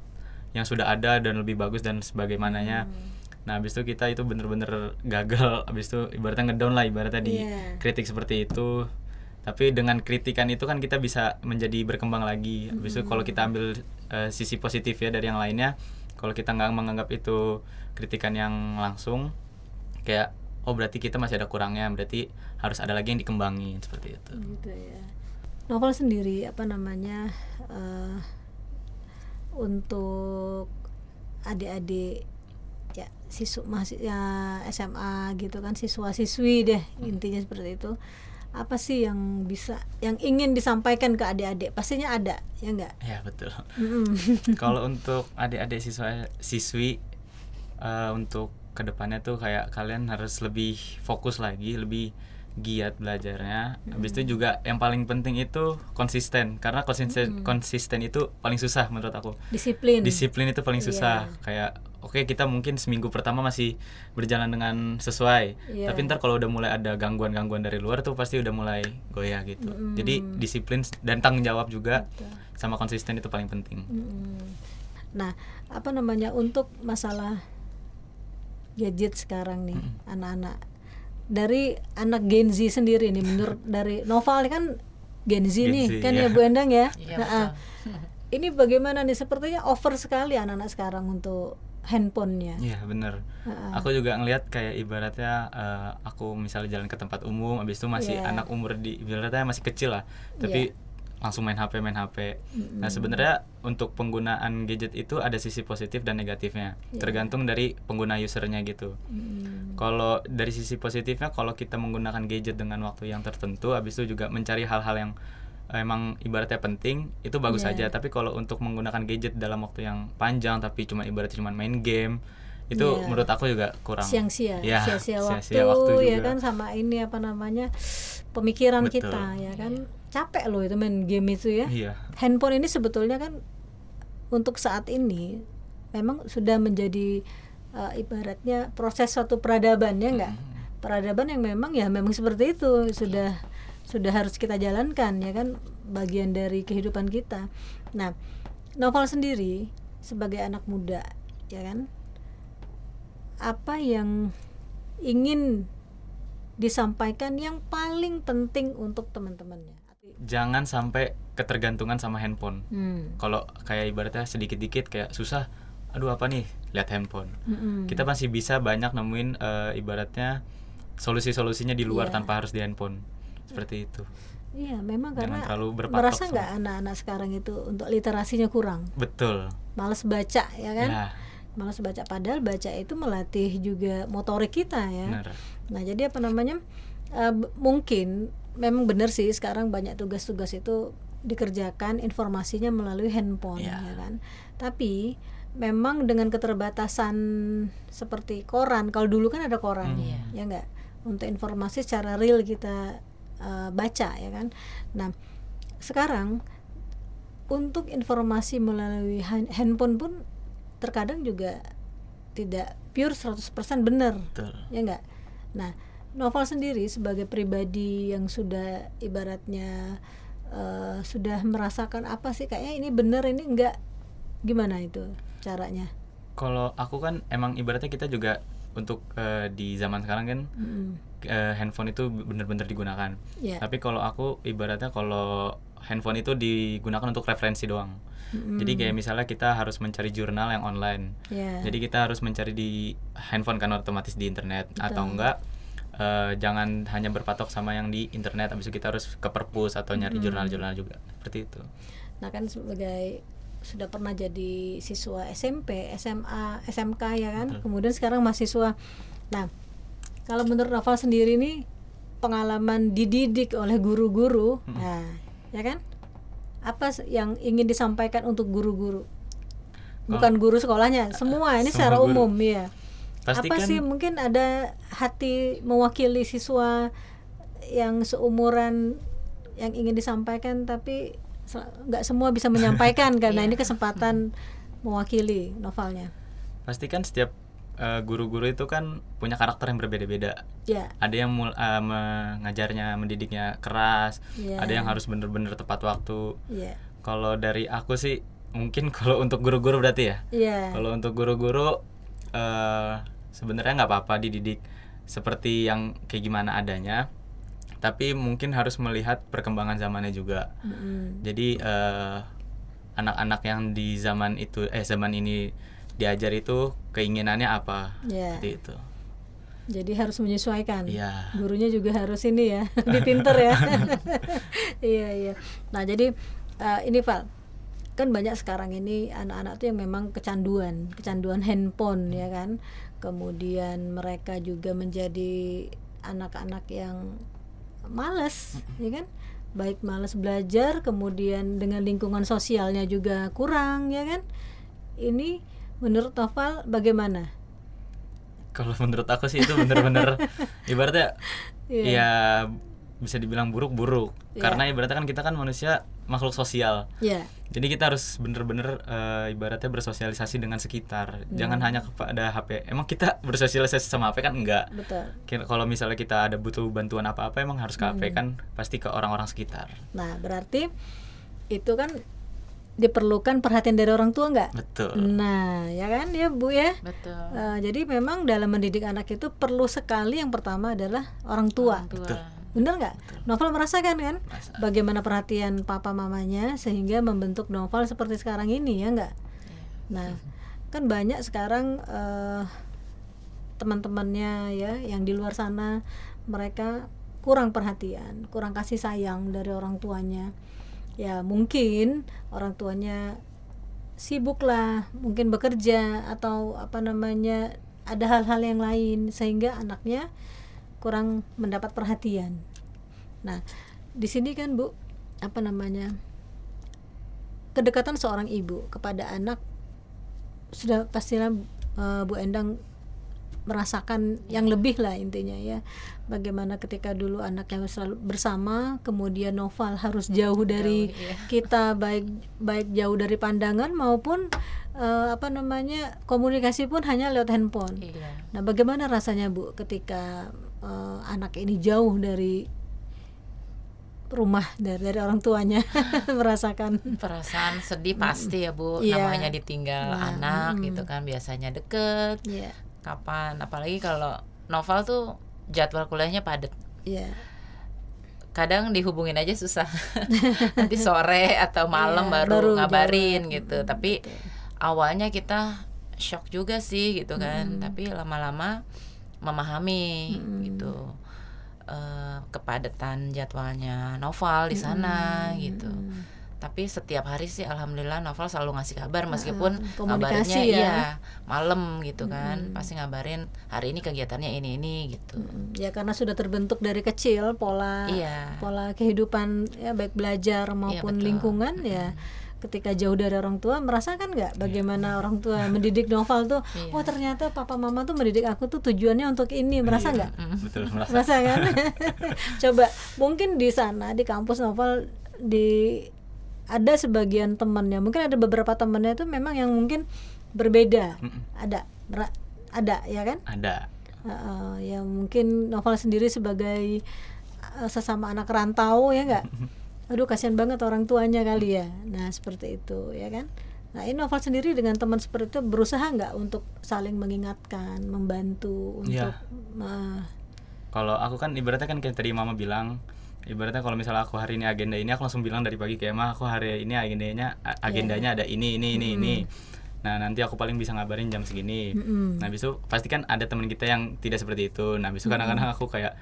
Speaker 2: yang sudah ada dan lebih bagus dan sebagaimananya. Nah, habis itu kita itu bener-bener gagal. Habis itu ibaratnya ngedown lah, ibaratnya di kritik seperti itu. Tapi dengan kritikan itu kan kita bisa menjadi berkembang lagi. Habis itu kalau kita ambil sisi positif ya dari yang lainnya, kalau kita nggak menganggap itu kritikan yang langsung, kayak berarti kita masih ada kurangnya, berarti harus ada lagi yang dikembangin, seperti itu.
Speaker 1: Gitu ya. Noval sendiri untuk adik-adik ya SMA gitu kan, siswa-siswi deh intinya seperti itu, apa sih yang ingin disampaikan ke adik-adik? Pastinya ada, ya enggak?
Speaker 2: Ya, betul. Kalau untuk adik-adik siswi untuk kedepannya tuh kayak kalian harus lebih fokus lagi, lebih giat belajarnya. Habis itu juga yang paling penting itu konsisten, karena konsisten itu paling susah menurut aku. Disiplin itu paling susah. Kayak kita mungkin seminggu pertama masih berjalan dengan sesuai, tapi ntar kalau udah mulai ada gangguan-gangguan dari luar tuh pasti udah mulai goyah gitu. Jadi disiplin dan tanggung jawab juga, sama konsisten itu paling penting.
Speaker 1: Nah, untuk masalah gadget sekarang nih, anak-anak, dari anak Gen Z sendiri nih, menurut dari Noval kan Gen Z nih kan ya Bu Endang ya. Ini bagaimana nih? Sepertinya over sekali anak-anak sekarang untuk handphonenya.
Speaker 2: Iya, bener. Aku juga ngelihat kayak ibaratnya aku misalnya jalan ke tempat umum, habis itu masih anak umur ibaratnya masih kecil lah, tapi langsung main HP. Nah, sebenarnya untuk penggunaan gadget itu ada sisi positif dan negatifnya, tergantung dari pengguna usernya gitu. Kalau dari sisi positifnya, kalau kita menggunakan gadget dengan waktu yang tertentu, habis itu juga mencari hal-hal yang emang ibaratnya penting, itu bagus aja. Tapi kalau untuk menggunakan gadget dalam waktu yang panjang tapi ibaratnya cuma main game, itu menurut aku juga kurang sia-sia waktu
Speaker 1: ya kan, sama ini pemikiran kita ya kan. Capek loh itu main game itu ya. Handphone ini sebetulnya kan untuk saat ini memang sudah menjadi ibaratnya proses suatu peradaban, ya enggak? Peradaban yang memang seperti itu, sudah harus kita jalankan ya kan, bagian dari kehidupan kita. Nah, Noval sendiri sebagai anak muda ya kan, apa yang ingin disampaikan yang paling penting untuk teman-temannya?
Speaker 2: Jangan sampai ketergantungan sama handphone. Kalau kayak ibaratnya sedikit-dikit kayak susah, aduh apa nih, lihat handphone. Kita masih bisa banyak nemuin ibaratnya solusi-solusinya di luar tanpa harus di handphone. Seperti itu.
Speaker 1: Iya, memang karena merasa nggak anak-anak sekarang itu untuk literasinya kurang.
Speaker 2: Betul.
Speaker 1: Malas baca ya kan? Malas baca, padahal baca itu melatih juga motorik kita ya.
Speaker 2: Benar.
Speaker 1: Nah, jadi mungkin memang benar sih sekarang banyak tugas-tugas itu dikerjakan informasinya melalui handphone ya kan. Tapi memang dengan keterbatasan seperti koran, kalau dulu kan ada koran, ya enggak, untuk informasi secara real kita baca, ya kan. Nah, sekarang untuk informasi melalui handphone pun terkadang juga tidak pure 100% benar. Ya enggak. Nah, Noval sendiri sebagai pribadi yang sudah ibaratnya sudah merasakan apa sih, kayaknya ini benar, ini enggak, gimana itu caranya?
Speaker 2: Kalau aku kan emang ibaratnya kita juga untuk di zaman sekarang kan handphone itu benar-benar digunakan. Tapi kalau aku ibaratnya kalau handphone itu digunakan untuk referensi doang. Jadi kayak misalnya kita harus mencari jurnal yang online. Jadi kita harus mencari di handphone kan otomatis di internet. Betul. Atau enggak jangan hanya berpatok sama yang di internet, habis itu kita harus ke perpus atau nyari jurnal-jurnal juga. Seperti itu.
Speaker 1: Nah, kan sebagai sudah pernah jadi siswa SMP, SMA, SMK, ya kan. Betul. Kemudian sekarang mahasiswa. Nah, kalau menurut Noval sendiri nih, pengalaman dididik oleh guru-guru, nah, ya kan? Apa yang ingin disampaikan untuk guru-guru? Bukan guru sekolahnya, semua ini secara umum, ya. Apa sih mungkin ada hati mewakili siswa yang seumuran yang ingin disampaikan, tapi nggak semua bisa menyampaikan karena ini kesempatan mewakili Novalnya.
Speaker 2: Pastikan setiap guru-guru itu kan punya karakter yang berbeda-beda. Ada yang mengajarnya, mendidiknya keras, ada yang harus benar-benar tepat waktu. Kalau dari aku sih mungkin kalau untuk guru-guru berarti ya. Kalau untuk guru-guru sebenarnya nggak apa-apa dididik seperti yang kayak gimana adanya, tapi mungkin harus melihat perkembangan zamannya juga. Jadi anak-anak yang di zaman ini diajar itu keinginannya apa, seperti itu.
Speaker 1: Jadi harus menyesuaikan. Gurunya juga harus ini ya, dipinter ya. Iya. Nah, jadi ini Val, kan banyak sekarang ini anak-anak tuh yang memang kecanduan handphone, ya kan. Kemudian mereka juga menjadi anak-anak yang malas, ya kan, baik malas belajar, kemudian dengan lingkungan sosialnya juga kurang, ya kan. Ini menurut Noval bagaimana?
Speaker 2: Kalau menurut aku sih itu benar-benar ibaratnya ya bisa dibilang buruk-buruk, karena ibaratnya kan kita kan manusia makhluk sosial. Jadi kita harus benar-benar ibaratnya bersosialisasi dengan sekitar. Jangan hanya kepada HP. Emang kita bersosialisasi sama HP kan enggak.
Speaker 1: Betul.
Speaker 2: Kalau misalnya kita ada butuh bantuan apa-apa emang harus ke HP kan, pasti ke orang-orang sekitar.
Speaker 1: Nah, berarti itu kan diperlukan perhatian dari orang tua enggak?
Speaker 2: Betul.
Speaker 1: Nah, ya kan ya Bu ya?
Speaker 3: Betul.
Speaker 1: Jadi memang dalam mendidik anak itu perlu sekali yang pertama adalah orang tua.
Speaker 2: Betul.
Speaker 1: Bener nggak? Noval merasakan kan bagaimana perhatian papa mamanya sehingga membentuk Noval seperti sekarang ini, ya nggak? Nah, kan banyak sekarang teman-temannya ya yang di luar sana, mereka kurang perhatian, kurang kasih sayang dari orang tuanya. Ya mungkin orang tuanya sibuk lah, mungkin bekerja atau ada hal-hal yang lain sehingga anaknya kurang mendapat perhatian. Nah, di sini kan Bu, kedekatan seorang ibu kepada anak sudah pastilah Bu Endang merasakan yang lebih lah intinya ya. Bagaimana ketika dulu anaknya selalu bersama, kemudian Noval harus jauh dari kita, baik jauh dari pandangan maupun komunikasi pun hanya lewat handphone. Nah, bagaimana rasanya Bu ketika anak ini jauh dari rumah, dari orang tuanya, merasakan
Speaker 3: perasaan sedih pasti ya Bu, namanya ditinggal anak gitu kan, biasanya deket, kapan, apalagi kalau Noval tuh jadwal kuliahnya padat, kadang dihubungin aja susah, nanti sore atau malam baru ngabarin gitu. Tapi awalnya kita shock juga sih gitu kan, tapi lama-lama memahami gitu kepadatan jadwalnya Noval di sana gitu. Tapi setiap hari sih alhamdulillah Noval selalu ngasih kabar, meskipun ngabarinnya malam gitu kan, pasti ngabarin hari ini kegiatannya ini gitu.
Speaker 1: Ya karena sudah terbentuk dari kecil pola kehidupan ya, baik belajar maupun lingkungan ya. ketika jauh dari orang tua merasakan nggak bagaimana orang tua mendidik Noval tuh, oh ternyata papa mama tuh mendidik aku tuh tujuannya untuk ini, merasa nggak?
Speaker 2: Betul,
Speaker 1: merasa kan? Coba mungkin di sana di kampus Noval ada sebagian temannya, mungkin ada beberapa temannya itu memang yang mungkin berbeda, ada ya kan?
Speaker 2: Ada.
Speaker 1: Ya mungkin Noval sendiri sebagai sesama anak rantau ya nggak, aduh kasihan banget orang tuanya kali ya. Nah seperti itu ya kan. Nah ini Noval sendiri dengan teman seperti itu berusaha nggak untuk saling mengingatkan, membantu untuk
Speaker 2: kalau aku kan ibaratnya kan kayak tadi mama bilang, ibaratnya kalau misalnya aku hari ini agenda ini, aku langsung bilang dari pagi kayak, mah aku hari ini agendanya ada ini. Nah nanti aku paling bisa ngabarin jam segini. Nah besok pasti kan ada teman kita yang tidak seperti itu. Nah besok kadang-kadang aku kayak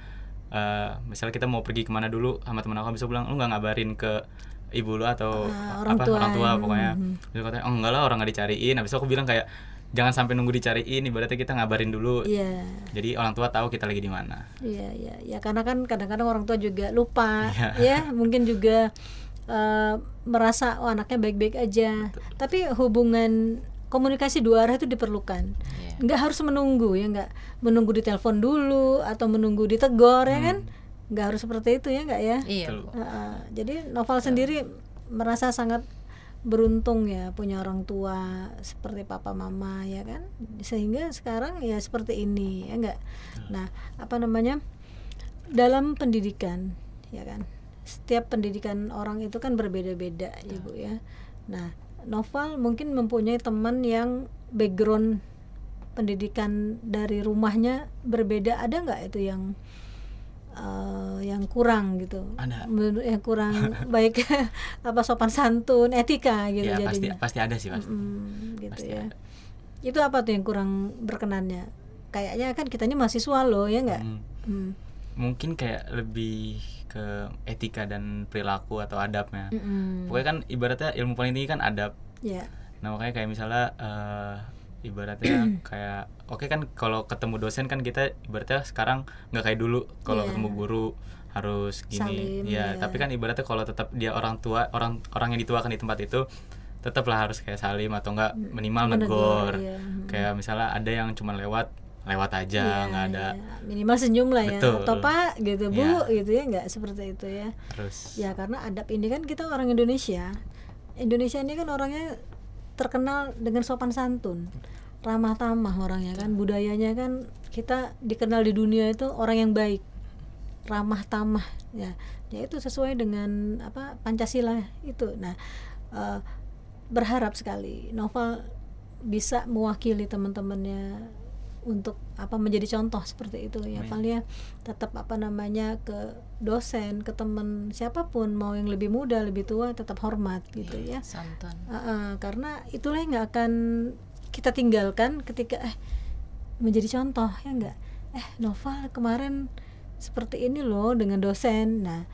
Speaker 2: misalnya kita mau pergi kemana dulu sama teman aku, besok bilang lu nggak ngabarin ke ibu lu atau orang tua pokoknya. Besok katanya enggak lah, orang nggak dicariin. Nah besok aku bilang kayak jangan sampai nunggu dicariin, ibaratnya kita ngabarin dulu. Jadi orang tua tahu kita lagi di mana.
Speaker 1: Ya karena kan kadang-kadang orang tua juga lupa ya, mungkin juga merasa anaknya baik-baik aja. Betul. Tapi hubungan komunikasi dua arah itu diperlukan. Nggak harus menunggu ya, nggak menunggu ditelepon dulu atau menunggu ditegor ya kan, nggak harus seperti itu ya, nggak ya. Jadi Noval sendiri merasa sangat beruntung ya punya orang tua seperti papa mama ya kan, sehingga sekarang ya seperti ini ya nggak. Nah dalam pendidikan ya kan, setiap pendidikan orang itu kan berbeda-beda ya Bu ya. Nah Noval mungkin mempunyai teman yang background pendidikan dari rumahnya berbeda, ada nggak itu yang kurang gitu?
Speaker 2: Ada.
Speaker 1: Yang kurang baik sopan santun, etika gitu
Speaker 2: ya,
Speaker 1: jadinya.
Speaker 2: Pasti ada sih pasti.
Speaker 1: Gitu
Speaker 2: pasti
Speaker 1: ya.
Speaker 2: Ada.
Speaker 1: Itu apa tuh yang kurang berkenannya? Kayaknya kan kita ini mahasiswa loh ya nggak?
Speaker 2: Mungkin kayak lebih ke etika dan perilaku atau adabnya. Pokoknya kan ibaratnya ilmu paling tinggi kan adab. Nah makanya kayak misalnya ibaratnya kayak oke kan kalau ketemu dosen kan kita ibaratnya sekarang nggak kayak dulu kalau ketemu guru harus gini. Salim, tapi kan ibaratnya kalau tetap dia orang tua, orang yang dituakan di tempat itu tetaplah harus kayak salim atau enggak minimal negor. Kayak misalnya ada yang cuma lewat aja, nggak ada
Speaker 1: minimal senyum lah ya.
Speaker 2: Betul.
Speaker 1: Atau Pak gitu Bu gitu ya, nggak seperti itu ya.
Speaker 2: Terus
Speaker 1: ya karena adab ini kan kita orang Indonesia ini kan orangnya terkenal dengan sopan santun, ramah tamah orangnya kan, budayanya kan kita dikenal di dunia itu orang yang baik, ramah tamah ya itu sesuai dengan Pancasila itu. Nah berharap sekali Noval bisa mewakili teman-temannya untuk menjadi contoh seperti itu ya Val ya. Tetap ke dosen, ke teman siapapun, mau yang lebih muda lebih tua, tetap hormat gitu ya,
Speaker 3: santun.
Speaker 1: Karena itulah yang nggak akan kita tinggalkan ketika menjadi contoh ya nggak. Noval kemarin seperti ini loh dengan dosen. Nah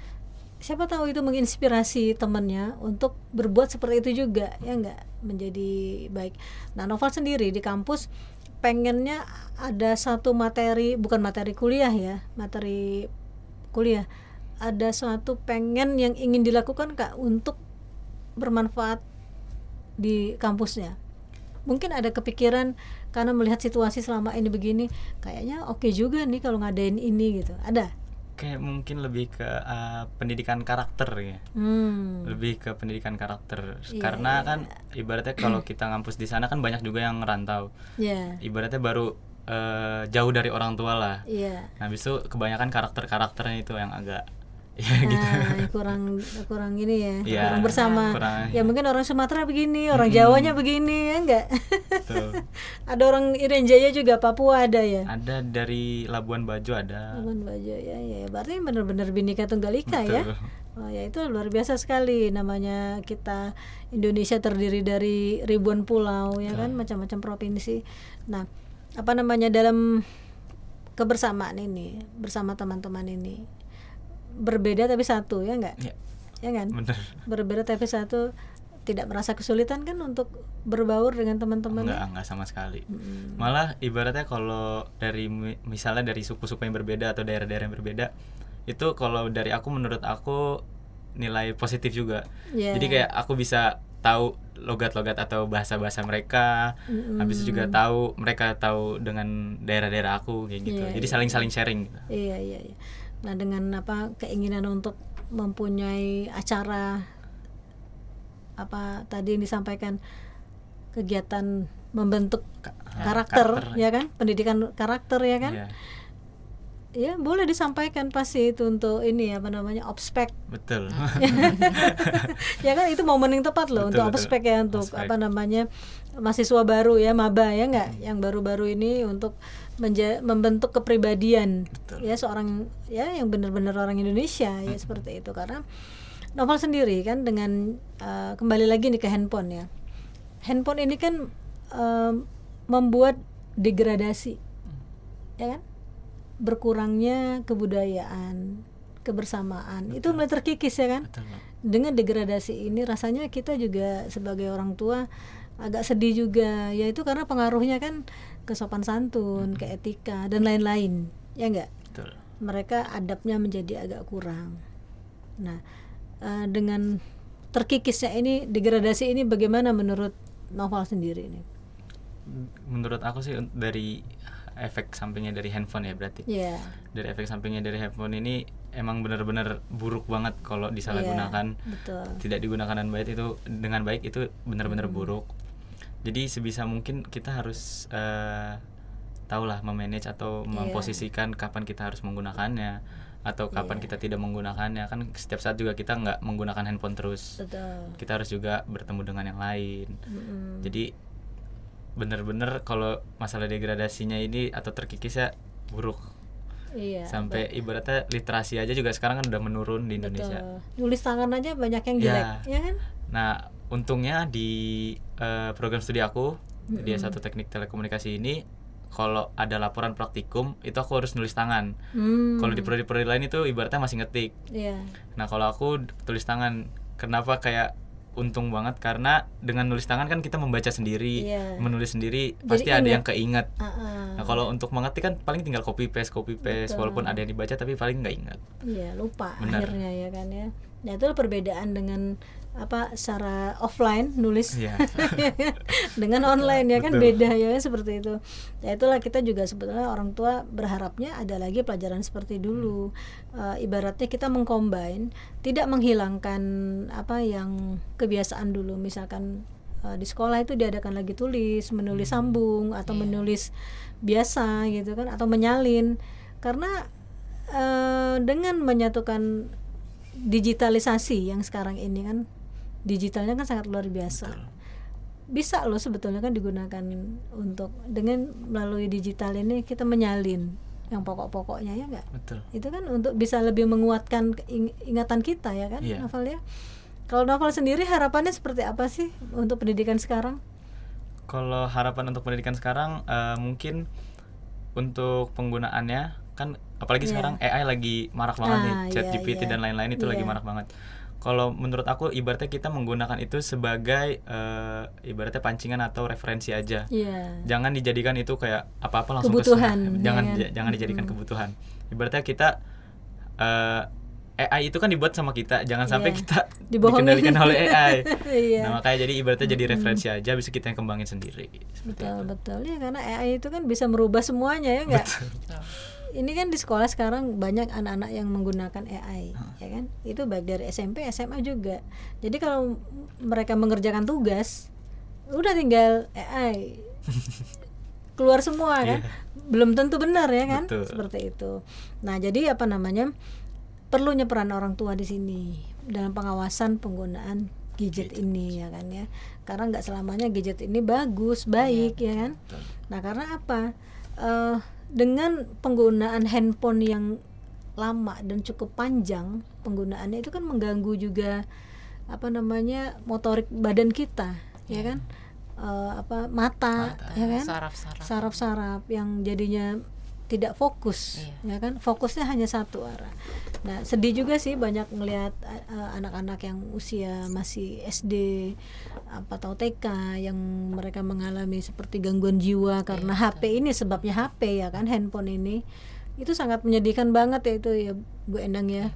Speaker 1: siapa tahu itu menginspirasi temannya untuk berbuat seperti itu juga ya nggak, menjadi baik. Nah Noval sendiri di kampus pengennya ada satu materi, bukan materi kuliah ya, materi kuliah, ada suatu pengen yang ingin dilakukan Kak untuk bermanfaat di kampusnya. Mungkin ada kepikiran karena melihat situasi selama ini begini, kayaknya oke juga nih kalau ngadain ini gitu, ada?
Speaker 2: Kayak mungkin lebih ke pendidikan karakter ya, lebih ke pendidikan karakter karena kan ibaratnya kalau kita ngampus di sana kan banyak juga yang ngerantau, ibaratnya baru jauh dari orang tua lah. Nah habis itu kebanyakan karakternya itu yang agak gitu.
Speaker 1: kurang ini ya, kurang bersama ya mungkin orang Sumatera begini, orang Jawanya begini ya enggak. Ada orang Irian Jaya juga, Papua ada ya, ada
Speaker 2: dari Labuan Bajo ada.
Speaker 1: Labuan Bajo ya berarti benar-benar Bhinneka Tunggal Ika. Betul. Ya itu luar biasa sekali, namanya kita Indonesia terdiri dari ribuan pulau ya kan, macam-macam provinsi. Nah dalam kebersamaan ini bersama teman-teman ini berbeda tapi satu ya enggak? Ya kan? Bener. Berbeda tapi satu, tidak merasa kesulitan kan untuk berbaur dengan teman-teman?
Speaker 2: Enggak sama sekali. Malah ibaratnya kalau misalnya dari suku-suku yang berbeda atau daerah-daerah yang berbeda, itu kalau dari aku, menurut aku nilai positif juga. Jadi kayak aku bisa tahu logat-logat atau bahasa-bahasa mereka. Habis itu juga mereka tahu dengan daerah-daerah aku kayak gitu. Jadi saling sharing gitu.
Speaker 1: Iya. Nah, dengan keinginan untuk mempunyai acara tadi yang disampaikan, kegiatan membentuk karakter ya kan, pendidikan karakter ya kan. Ya boleh disampaikan pasti itu untuk ini ospek.
Speaker 2: Betul.
Speaker 1: Ya kan, itu momen yang tepat loh untuk ospek ya, untuk mahasiswa baru ya, maba ya nggak, yang baru-baru ini untuk membentuk kepribadian. Betul. Ya seorang yang benar-benar orang Indonesia ya, seperti itu. Karena Novel sendiri kan dengan kembali lagi nih ke handphone ya. Handphone ini kan membuat degradasi. Ya kan? Berkurangnya kebudayaan, kebersamaan. Betul. Itu mulai terkikis ya kan. Betul. Dengan degradasi ini rasanya kita juga sebagai orang tua agak sedih juga, yaitu karena pengaruhnya kan ke sopan santun, ke etika dan lain-lain, ya enggak?
Speaker 2: Betul.
Speaker 1: Mereka adabnya menjadi agak kurang. Nah, dengan terkikisnya ini, degradasi ini bagaimana menurut Novel sendiri ini?
Speaker 2: Menurut aku sih dari efek sampingnya dari handphone ya berarti. Dari efek sampingnya dari handphone ini emang benar-benar buruk banget kalau disalahgunakan.
Speaker 1: Betul.
Speaker 2: Tidak digunakan dengan baik itu benar-benar buruk. Jadi sebisa mungkin kita harus tahulah memanage atau memposisikan kapan kita harus menggunakannya atau kapan kita tidak menggunakannya. Kan setiap saat juga kita nggak menggunakan handphone terus.
Speaker 1: Betul.
Speaker 2: Kita harus juga bertemu dengan yang lain. Jadi benar-benar kalau masalah degradasinya ini atau terkikisnya buruk. Sampai ibaratnya literasi aja juga sekarang kan udah menurun di Indonesia.
Speaker 1: Betul. Nulis tangan aja banyak yang jelek, ya kan?
Speaker 2: Nah, untungnya di program studi aku di S1 Teknik Telekomunikasi ini, kalau ada laporan praktikum itu aku harus nulis tangan. Kalau di prodi-prodi lain itu ibaratnya masih ngetik. Nah, kalau aku tulis tangan, kenapa kayak untung banget karena dengan nulis tangan kan kita membaca sendiri, menulis sendiri. Jadi pasti ada yang keinget. Nah, kalau untuk mengetik kan paling tinggal copy paste, walaupun ada yang dibaca tapi paling nggak ingat.
Speaker 1: Lupa. Benar. Akhirnya ya kan ya. Nah, itu perbedaan dengan secara offline nulis dengan online ya kan. Betul. Beda ya seperti itu. Ya itulah, kita juga sebetulnya orang tua berharapnya ada lagi pelajaran seperti dulu. Ibaratnya kita mengcombine, tidak menghilangkan yang kebiasaan dulu. Misalkan di sekolah itu diadakan lagi menulis sambung atau menulis biasa gitu kan, atau menyalin. Karena dengan menyatukan digitalisasi yang sekarang ini kan, digitalnya kan sangat luar biasa. Betul. Bisa loh sebetulnya kan digunakan untuk dengan melalui digital ini kita menyalin yang pokok-pokoknya ya enggak?
Speaker 2: Betul.
Speaker 1: Itu kan untuk bisa lebih menguatkan ingatan kita ya kan, Novel ya. Kalau Novel sendiri harapannya seperti apa sih untuk pendidikan sekarang?
Speaker 2: Kalau harapan untuk pendidikan sekarang mungkin untuk penggunaannya kan, apalagi sekarang AI lagi marak banget nih, ChatGPT dan lain-lain itu lagi marak banget. Kalau menurut aku ibaratnya kita menggunakan itu sebagai ibaratnya pancingan atau referensi aja. Jangan dijadikan itu kayak apa-apa langsung
Speaker 1: kebutuhan.
Speaker 2: Jangan dijadikan kebutuhan. Ibaratnya kita AI itu kan dibuat sama kita, jangan sampai kita dikendalikan oleh AI. Nah, makanya jadi ibaratnya jadi referensi aja, bisa kita yang kembangin sendiri.
Speaker 1: Betul ya, karena AI itu kan bisa merubah semuanya ya enggak? Ini kan di sekolah sekarang banyak anak-anak yang menggunakan AI, ya kan? Itu baik dari SMP, SMA juga. Jadi kalau mereka mengerjakan tugas, udah tinggal AI keluar semua kan? Belum tentu benar ya kan? Betul. Seperti itu. Nah, jadi perlunya peran orang tua di sini dalam pengawasan penggunaan gadget ini ya kan ya. Karena nggak selamanya gadget ini bagus, baik ya kan? Betul. Nah, karena apa? Dengan penggunaan handphone yang lama dan cukup panjang penggunaannya, itu kan mengganggu juga motorik badan kita ya kan, mata ya kan, saraf-saraf yang jadinya tidak fokus ya kan, fokusnya hanya satu arah. Nah, sedih juga sih banyak melihat anak-anak yang usia masih SD atau TK yang mereka mengalami seperti gangguan jiwa karena HP ini, sebabnya HP ya kan, handphone ini. Itu sangat menyedihkan banget ya itu ya Bu Endang ya.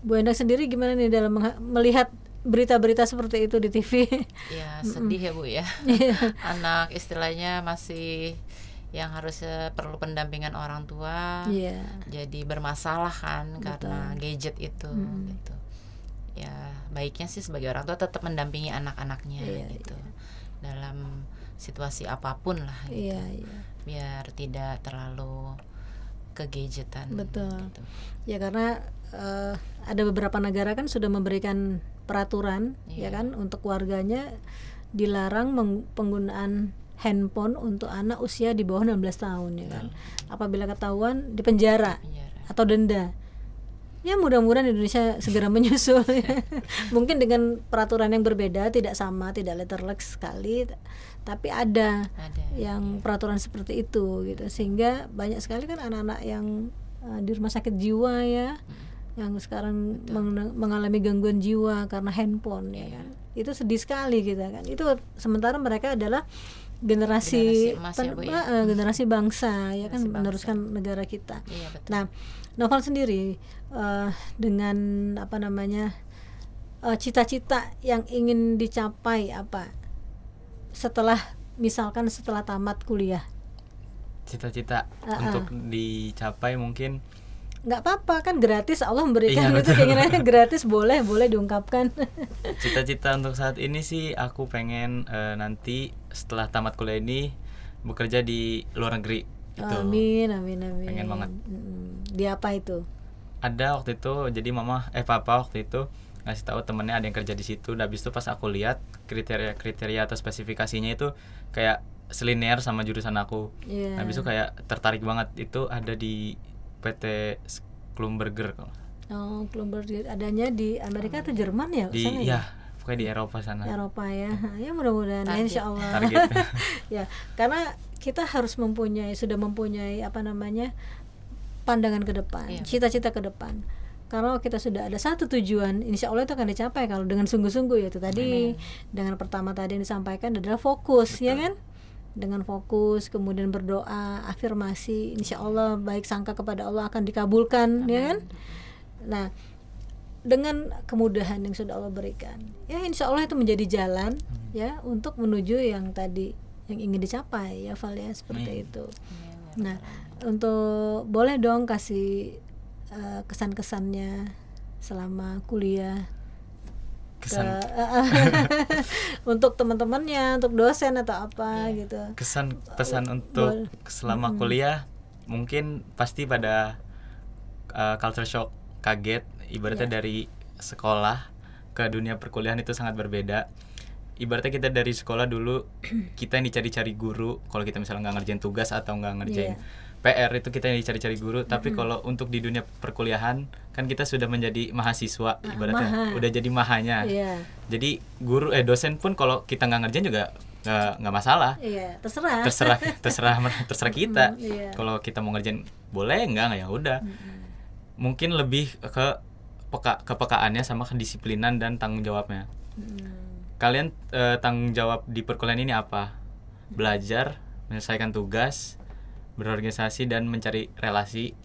Speaker 1: Bu Endang sendiri gimana nih dalam melihat berita-berita seperti itu di TV.
Speaker 3: Ya sedih ya Bu ya. Anak istilahnya masih yang harus perlu pendampingan orang tua, jadi bermasalah kan. Betul. Karena gadget itu gitu. Ya baiknya sih sebagai orang tua tetap mendampingi anak-anaknya gitu dalam situasi apapun lah gitu, biar tidak terlalu kegadgetan.
Speaker 1: Betul. Gitu. Ya karena ada beberapa negara kan sudah memberikan peraturan ya kan untuk warganya dilarang penggunaan handphone untuk anak usia di bawah 16 tahun ya kan. Apabila ketahuan dipenjara atau denda. Ya mudah-mudahan Indonesia segera menyusul ya. Mungkin dengan peraturan yang berbeda, tidak sama, tidak letterlek sekali, tapi ada yang peraturan seperti itu gitu. Sehingga banyak sekali kan anak-anak yang di rumah sakit jiwa ya, yang sekarang mengalami gangguan jiwa karena handphone ya kan. Itu sedih sekali gitu kan. Itu sementara mereka adalah generasi emas generasi bangsa ya kan, meneruskan negara kita. Nah, Noval sendiri dengan apa namanya cita-cita yang ingin dicapai apa setelah misalkan setelah tamat kuliah?
Speaker 2: Cita-cita untuk dicapai mungkin
Speaker 1: nggak apa-apa kan, gratis Allah memberikan itu, keinginannya gratis, boleh diungkapkan.
Speaker 2: Cita-cita untuk saat ini sih aku pengen nanti setelah tamat kuliah ini bekerja di luar negeri gitu.
Speaker 1: Amin.
Speaker 2: Pengen banget.
Speaker 1: Di apa itu?
Speaker 2: Ada waktu itu, jadi papa waktu itu ngasih tahu temennya ada yang kerja di situ. Dan habis itu pas aku lihat kriteria atau spesifikasinya itu kayak selinear sama jurusan aku. Habis itu kayak tertarik banget. Itu ada di PT Schlumberger.
Speaker 1: Oh, Schlumberger adanya di Amerika atau Jerman ya?
Speaker 2: Pokoknya di Eropa sana.
Speaker 1: Eropa ya. Ya mudah-mudahan insya Allah. Ya, karena kita harus sudah mempunyai apa namanya pandangan ke depan, cita-cita ke depan. Kalau kita sudah ada satu tujuan, insya Allah itu akan dicapai kalau dengan sungguh-sungguh ya itu tadi. Dengan pertama tadi yang disampaikan adalah fokus. Betul. Ya kan? Dengan fokus, kemudian berdoa, afirmasi, insya Allah baik sangka kepada Allah akan dikabulkan. Amin. Ya kan? Nah, dengan kemudahan yang sudah Allah berikan, ya insya Allah itu menjadi jalan ya untuk menuju yang tadi yang ingin dicapai ya Val ya, seperti itu. Nah, untuk boleh dong kasih kesan-kesannya selama kuliah untuk teman-temannya, untuk dosen atau apa gitu.
Speaker 2: Kesan pesan untuk selama kuliah mungkin pasti pada culture shock, kaget, ibaratnya dari sekolah ke dunia perkuliahan itu sangat berbeda. Ibaratnya kita dari sekolah dulu kita yang dicari-cari guru kalau kita misalnya nggak ngerjain tugas atau nggak ngerjain PR, itu kita yang dicari-cari guru. Tapi kalau untuk di dunia perkuliahan kan kita sudah menjadi mahasiswa, ibaratnya udah jadi mahanya. Jadi guru dosen pun kalau kita nggak ngerjain juga nggak masalah. Terserah kita. Kalau kita mau ngerjain boleh, nggak ya udah. Mungkin lebih ke kepekaannya sama kedisiplinan dan tanggung jawabnya. Kalian tanggung jawab di perkuliahan ini apa? Belajar, menyelesaikan tugas, berorganisasi dan mencari relasi.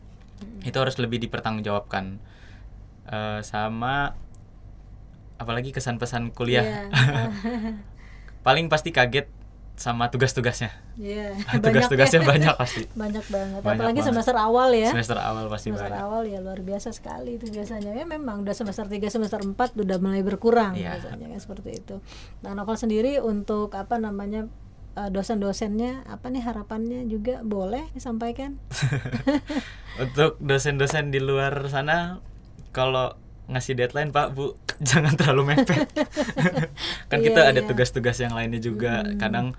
Speaker 2: Itu harus lebih dipertanggungjawabkan. Sama apalagi kesan pesan kuliah. Paling pasti kaget sama tugas-tugasnya. Tugas-tugasnya banyak pasti.
Speaker 1: Banyak banget. Apalagi semester awal ya.
Speaker 2: Semester awal pasti
Speaker 1: semester
Speaker 2: banyak.
Speaker 1: Awal ya luar biasa sekali itu biasanya. Ya memang udah semester 3, semester 4 udah mulai berkurang biasanya kan seperti itu. Nah, Noval sendiri untuk apa namanya dosen-dosennya apa nih harapannya juga boleh disampaikan?
Speaker 2: Untuk dosen-dosen di luar sana, kalau ngasih deadline Pak Bu jangan terlalu mepet. Kan kita ada tugas-tugas yang lainnya juga. Kadang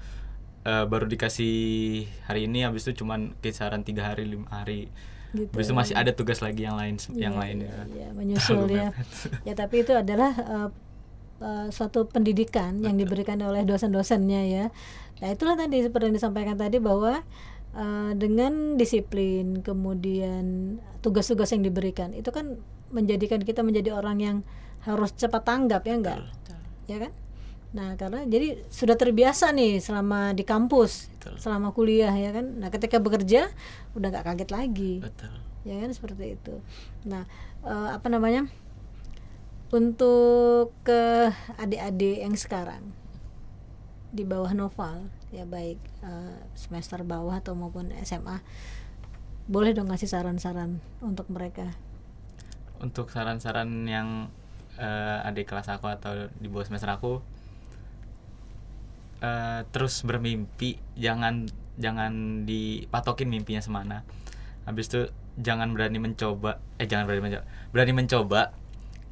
Speaker 2: baru dikasih hari ini, habis itu cuman kisaran 3 hari 5 hari gitu. Habis itu masih ada tugas lagi yang lain lainnya.
Speaker 1: Menyusul ya. Ya tapi itu adalah suatu pendidikan yang diberikan oleh dosen-dosennya ya. Nah itulah tadi seperti yang disampaikan tadi bahwa dengan disiplin, kemudian tugas-tugas yang diberikan itu kan menjadikan kita menjadi orang yang harus cepat tanggap ya enggak? Ya kan? Nah karena jadi sudah terbiasa nih selama di kampus, selama kuliah ya kan. Nah ketika bekerja udah nggak kaget lagi. Ya kan seperti itu. Nah apa namanya? Untuk ke adik-adik yang sekarang di bawah Noval, ya baik semester bawah atau maupun SMA, boleh dong ngasih saran-saran untuk mereka.
Speaker 2: Untuk saran-saran yang adik kelas aku atau di bawah semester aku, terus bermimpi, jangan dipatokin mimpinya semana. Habis itu berani mencoba.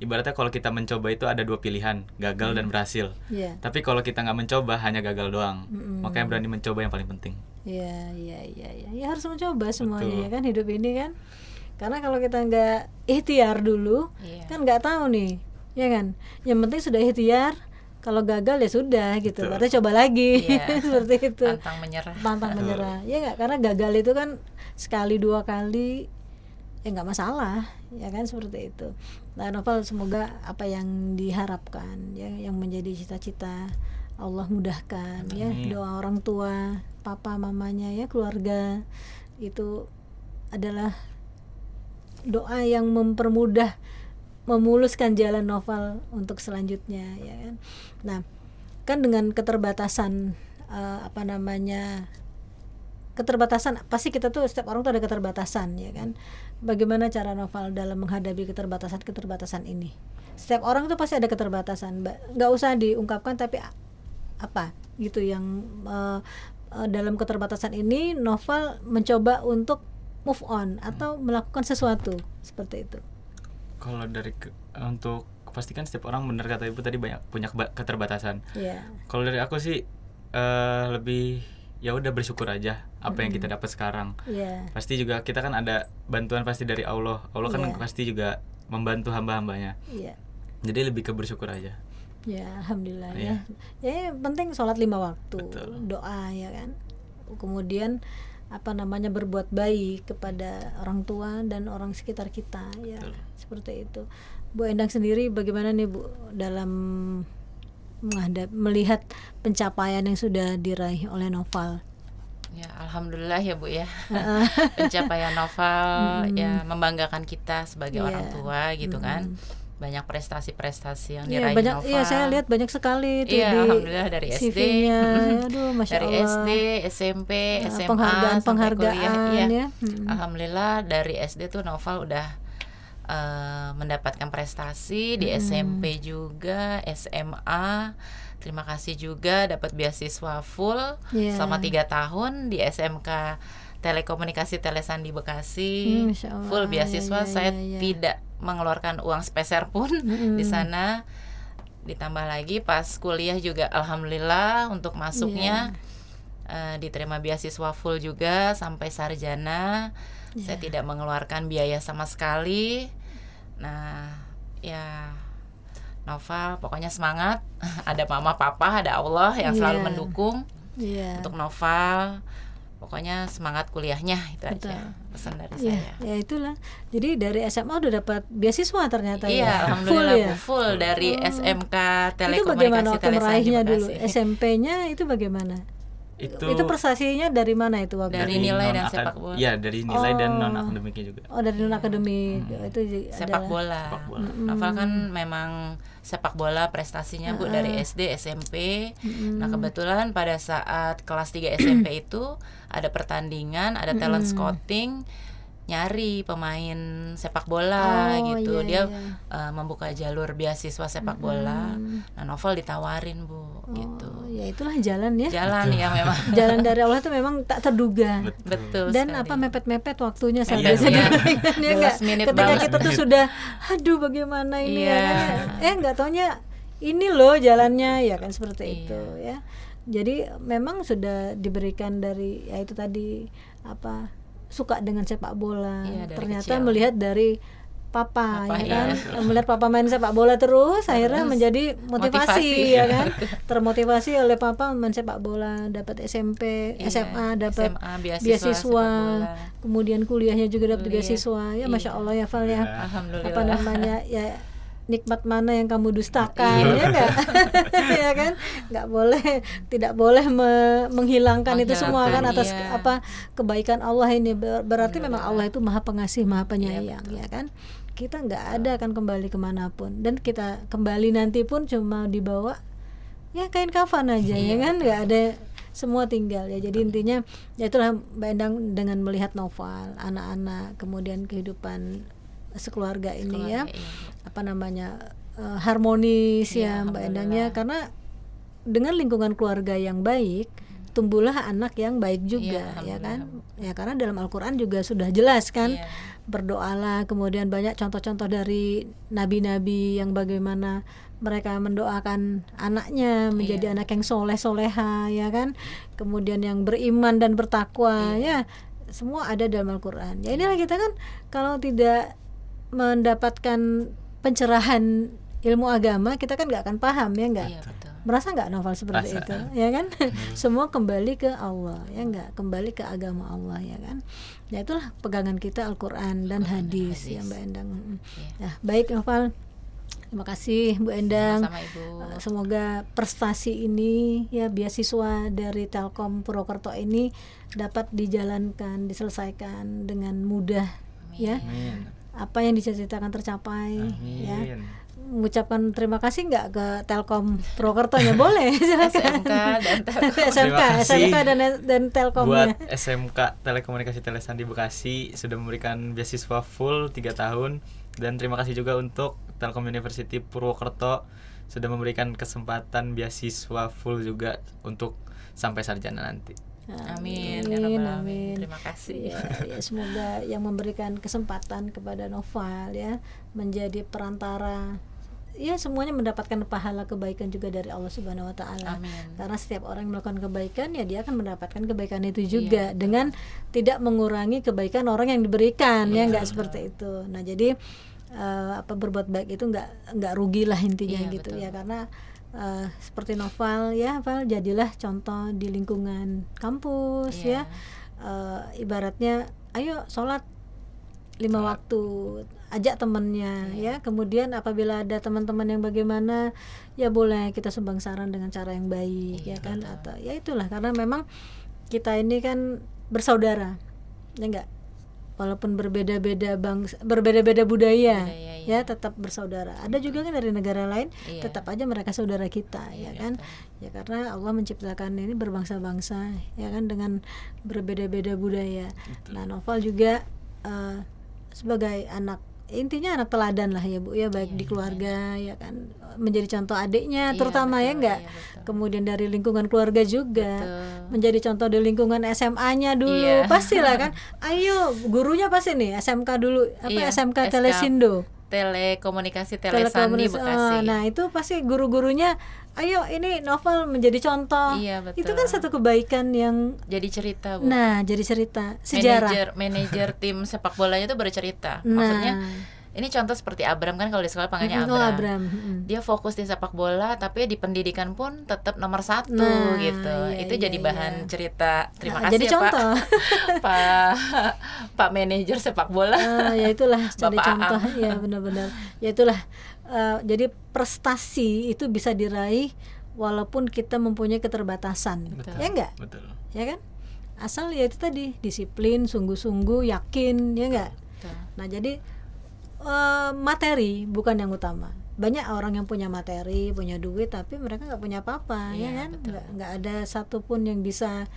Speaker 2: Ibaratnya kalau kita mencoba itu ada dua pilihan, gagal dan berhasil. Tapi kalau kita nggak mencoba, hanya gagal doang. Makanya berani mencoba yang paling penting.
Speaker 1: Ya harus mencoba semuanya. Betul. Ya kan, hidup ini kan. Karena kalau kita nggak ikhtiar dulu, kan nggak tahu nih, ya kan. Yang penting sudah ikhtiar. Kalau gagal ya sudah gitu. Berarti coba lagi. Seperti itu. Pantang menyerah. Ya nggak, karena gagal itu kan sekali dua kali ya nggak masalah, ya kan, seperti itu. Nah, Noval, semoga apa yang diharapkan, ya, yang menjadi cita-cita Allah mudahkan. Amin. Ya, doa orang tua, papa, mamanya, ya, keluarga, itu adalah doa yang mempermudah, memuluskan jalan Noval untuk selanjutnya, ya kan. Nah, kan dengan keterbatasan keterbatasan, pasti kita tuh, setiap orang tuh ada keterbatasan, ya kan. Bagaimana cara Noval dalam menghadapi keterbatasan ini? Setiap orang tuh pasti ada keterbatasan, nggak usah diungkapkan, tapi apa gitu yang dalam keterbatasan ini Noval mencoba untuk move on atau melakukan sesuatu seperti itu.
Speaker 2: Kalau untuk pastikan setiap orang, benar kata Ibu tadi, banyak punya keterbatasan. Kalau dari aku sih lebih ya udah bersyukur aja apa yang kita dapat sekarang. Pasti juga kita kan ada bantuan pasti dari Allah kan pasti juga membantu hamba-hambanya. Jadi lebih ke bersyukur aja.
Speaker 1: Ya, alhamdulillah. Ya yang penting sholat 5 waktu. Betul. Doa, ya kan. Kemudian berbuat baik kepada orang tua dan orang sekitar kita, ya. Betul. Seperti itu. Bu Endang sendiri bagaimana nih, Bu, dalam melihat pencapaian yang sudah diraih oleh Noval?
Speaker 3: Ya, alhamdulillah ya, Bu, ya. Pencapaian Noval ya membanggakan kita sebagai orang tua gitu kan. Banyak prestasi-prestasi yang diraih Noval.
Speaker 1: Iya, saya lihat banyak sekali itu di
Speaker 3: alhamdulillah, dari SD.
Speaker 1: Aduh, Masya
Speaker 3: dari
Speaker 1: Allah.
Speaker 3: SD, SMP, SMA,
Speaker 1: penghargaan ya.
Speaker 3: Alhamdulillah dari SD tuh Noval udah mendapatkan prestasi, di SMP juga, SMA. Terima kasih juga dapat beasiswa full selama 3 tahun di SMK Telekomunikasi Telesandi Bekasi. Full beasiswa, saya tidak mengeluarkan uang sepeser pun di sana. Ditambah lagi pas kuliah juga alhamdulillah untuk masuknya diterima beasiswa full juga sampai sarjana. Saya tidak mengeluarkan biaya sama sekali. Nah, ya Noval pokoknya semangat. Ada mama, papa, ada Allah yang selalu mendukung untuk Noval. Pokoknya semangat kuliahnya, itu aja pesan dari saya.
Speaker 1: Ya itulah. Jadi dari SMA udah dapat beasiswa ternyata.
Speaker 3: Alhamdulillah full dari SMK Telekomunikasi
Speaker 1: Itu bagaimana waktu
Speaker 3: Telesandi
Speaker 1: meraihnya dulu?
Speaker 3: Bekasi.
Speaker 1: SMP-nya itu bagaimana? Itu prestasinya dari mana itu waktu?
Speaker 3: Dari nilai dan sepak bola.
Speaker 2: Iya, dari nilai dan non akademiknya juga.
Speaker 1: Oh, dari non akademik. Itu
Speaker 3: sepak bola. Noval kan memang sepak bola prestasinya Bu dari SD, SMP. Nah, kebetulan pada saat kelas 3 SMP itu ada pertandingan, ada talent scouting, nyari pemain sepak bola gitu. Dia membuka jalur beasiswa sepak bola. Nah, Noval ditawarin Bu gitu.
Speaker 1: Ya itulah jalan ya.
Speaker 3: Jalan yang memang
Speaker 1: jalan dari Allah itu memang tak terduga.
Speaker 3: Betul.
Speaker 1: Dan
Speaker 3: sekali.
Speaker 1: Mepet-mepet waktunya sampai ketika kita tuh sudah aduh bagaimana ini nggak taunya ini loh jalannya, ya kan, seperti itu ya. Jadi memang sudah diberikan dari ya itu tadi suka dengan sepak bola. Ternyata kecil. Melihat dari papa ya kan, melihat papa main sepak bola terus akhirnya menjadi motivasi ya kan, termotivasi oleh papa main sepak bola, dapat SMP, SMA dapat beasiswa, kemudian kuliahnya juga dapat beasiswa ya. Masya Allah ya Val ya.
Speaker 3: Alhamdulillah.
Speaker 1: Apa namanya ya, nikmat mana yang kamu dustakan, ya enggak? Ya kan? Enggak boleh, tidak boleh menghilangkan itu semua kan atas kebaikan Allah ini. Berarti memang Allah itu Maha Pengasih, Maha Penyayang, ya kan? Kita enggak ada akan kembali kemanapun, dan kita kembali nanti pun cuma dibawa ya kain kafan aja, ya kan? Enggak ada, semua tinggal ya. Jadi intinya ya itulah Mbak Endang dengan melihat Noval, anak-anak, kemudian kehidupan sekeluarga ini harmonis ya Mbak Endang ya, karena dengan lingkungan keluarga yang baik tumbuhlah anak yang baik juga, ya kan? Ya karena dalam Al-Qur'an juga sudah jelas kan, berdoalah, kemudian banyak contoh-contoh dari nabi-nabi yang bagaimana mereka mendoakan anaknya menjadi anak yang soleh-soleha, ya kan? Kemudian yang beriman dan bertakwa, ya semua ada dalam Al-Qur'an. Ya inilah kita kan kalau tidak mendapatkan pencerahan ilmu agama, kita kan nggak akan paham, ya nggak? Merasa nggak Noval seperti itu, ya kan? Semua kembali ke Allah, ya nggak? Kembali ke agama Allah, ya kan? Ya itulah pegangan kita Al-Qur'an dan hadis, ya Mbak Endang. Ya baik Noval, terima kasih Bu Endang.
Speaker 3: Sama-sama, Ibu.
Speaker 1: Semoga prestasi ini ya, beasiswa dari Telkom Purwokerto ini dapat dijalankan, diselesaikan dengan mudah. Amin. Ya. Amin. Apa yang dicita-citakan tercapai. Amin. Ya. Mengucapkan terima kasih nggak ke Telkom Purwokerto-nya? Boleh, silakan. SMK dan Telkomnya.
Speaker 2: Buat SMK Telekomunikasi Telesandi Bekasi sudah memberikan beasiswa full 3 tahun, dan terima kasih juga untuk Telkom University Purwokerto sudah memberikan kesempatan beasiswa full juga untuk sampai sarjana nanti.
Speaker 3: Amin.
Speaker 1: Amin.
Speaker 3: Terima kasih.
Speaker 1: Ya, semoga yang memberikan kesempatan kepada Noval ya menjadi perantara, ya semuanya mendapatkan pahala kebaikan juga dari Allah Subhanahu wa taala. Karena setiap orang yang melakukan kebaikan ya dia akan mendapatkan kebaikan itu juga, dengan tidak mengurangi kebaikan orang yang diberikan, ya enggak seperti itu. Nah, jadi berbuat baik itu enggak rugilah intinya gitu ya, karena seperti Noval ya, Val, jadilah contoh di lingkungan kampus ya. Ibaratnya ayo sholat 5 waktu, ajak temannya ya. Kemudian apabila ada teman-teman yang bagaimana, ya boleh kita sumbang saran dengan cara yang baik, ya kan? Atau ya itulah, karena memang kita ini kan bersaudara, ya enggak? Walaupun berbeda-beda bangsa, berbeda-beda budaya, ya tetap bersaudara. Ada juga kan dari negara lain, tetap aja mereka saudara kita, ya kan? Ya karena Allah menciptakan ini berbangsa-bangsa, ya kan, dengan berbeda-beda budaya. Nah, Noval juga sebagai anak, intinya anak teladan lah ya Bu ya, baik di keluarga ya kan, menjadi contoh adiknya terutama, ya enggak? Kemudian dari lingkungan keluarga juga, menjadi contoh di lingkungan SMA-nya dulu, pastilah kan. Ayo gurunya pasti nih SMK dulu, SMK Telesindo,
Speaker 3: Telekomunikasi Telesandi Bekasi.
Speaker 1: Nah itu pasti guru-gurunya, ayo ini Noval menjadi contoh. Itu kan satu kebaikan yang
Speaker 3: jadi cerita, Bu.
Speaker 1: Nah, jadi cerita sejarah.
Speaker 3: Manajer tim sepak bolanya itu bercerita. Maksudnya ini contoh seperti Abram kan, kalau di sekolah panggilnya Abram. Dia fokus di sepak bola, tapi di pendidikan pun tetap nomor 1 gitu. Itu jadi bahan cerita. Terima kasih
Speaker 1: jadi
Speaker 3: ya
Speaker 1: contoh.
Speaker 3: Pak manajer sepak bola.
Speaker 1: Ya itulah jadi contoh. Ya benar-benar. Ya itulah. Jadi prestasi itu bisa diraih walaupun kita mempunyai keterbatasan. Ya enggak?
Speaker 2: Betul.
Speaker 1: Ya kan? Asal ya itu tadi, disiplin, sungguh-sungguh, yakin, ya enggak? Nah, jadi materi bukan yang utama. Banyak orang yang punya materi, punya duit, tapi mereka nggak punya apa-apa, ya kan? Nggak ada satupun yang bisa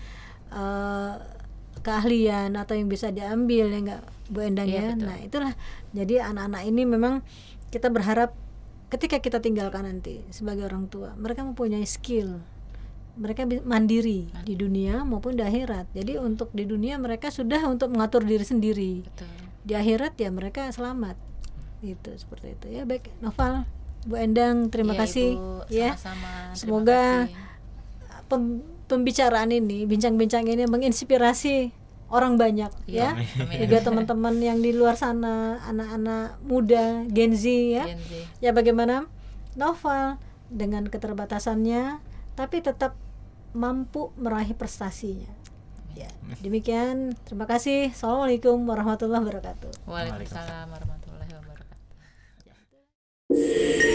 Speaker 1: keahlian atau yang bisa diambil, ya nggak, Bu Endang ya. Nah itulah, jadi anak-anak ini memang kita berharap ketika kita tinggalkan nanti sebagai orang tua, mereka mempunyai skill, mereka mandiri di dunia maupun di akhirat. Jadi untuk di dunia mereka sudah untuk mengatur diri sendiri. Di akhirat ya mereka selamat. Gitu, seperti itu ya. Baik Noval, Bu Endang, terima kasih
Speaker 3: Ibu,
Speaker 1: ya.
Speaker 3: sama-sama.
Speaker 1: Semoga pembicaraan ini, bincang-bincang ini menginspirasi orang banyak ya. Juga teman-teman yang di luar sana, anak-anak muda, Gen Z ya. Ya bagaimana Noval dengan keterbatasannya tapi tetap mampu meraih prestasinya. Ya, demikian. Terima kasih. Assalamualaikum warahmatullahi wabarakatuh.
Speaker 3: Waalaikumsalam warahmatullahi wabarakatuh.
Speaker 1: ya.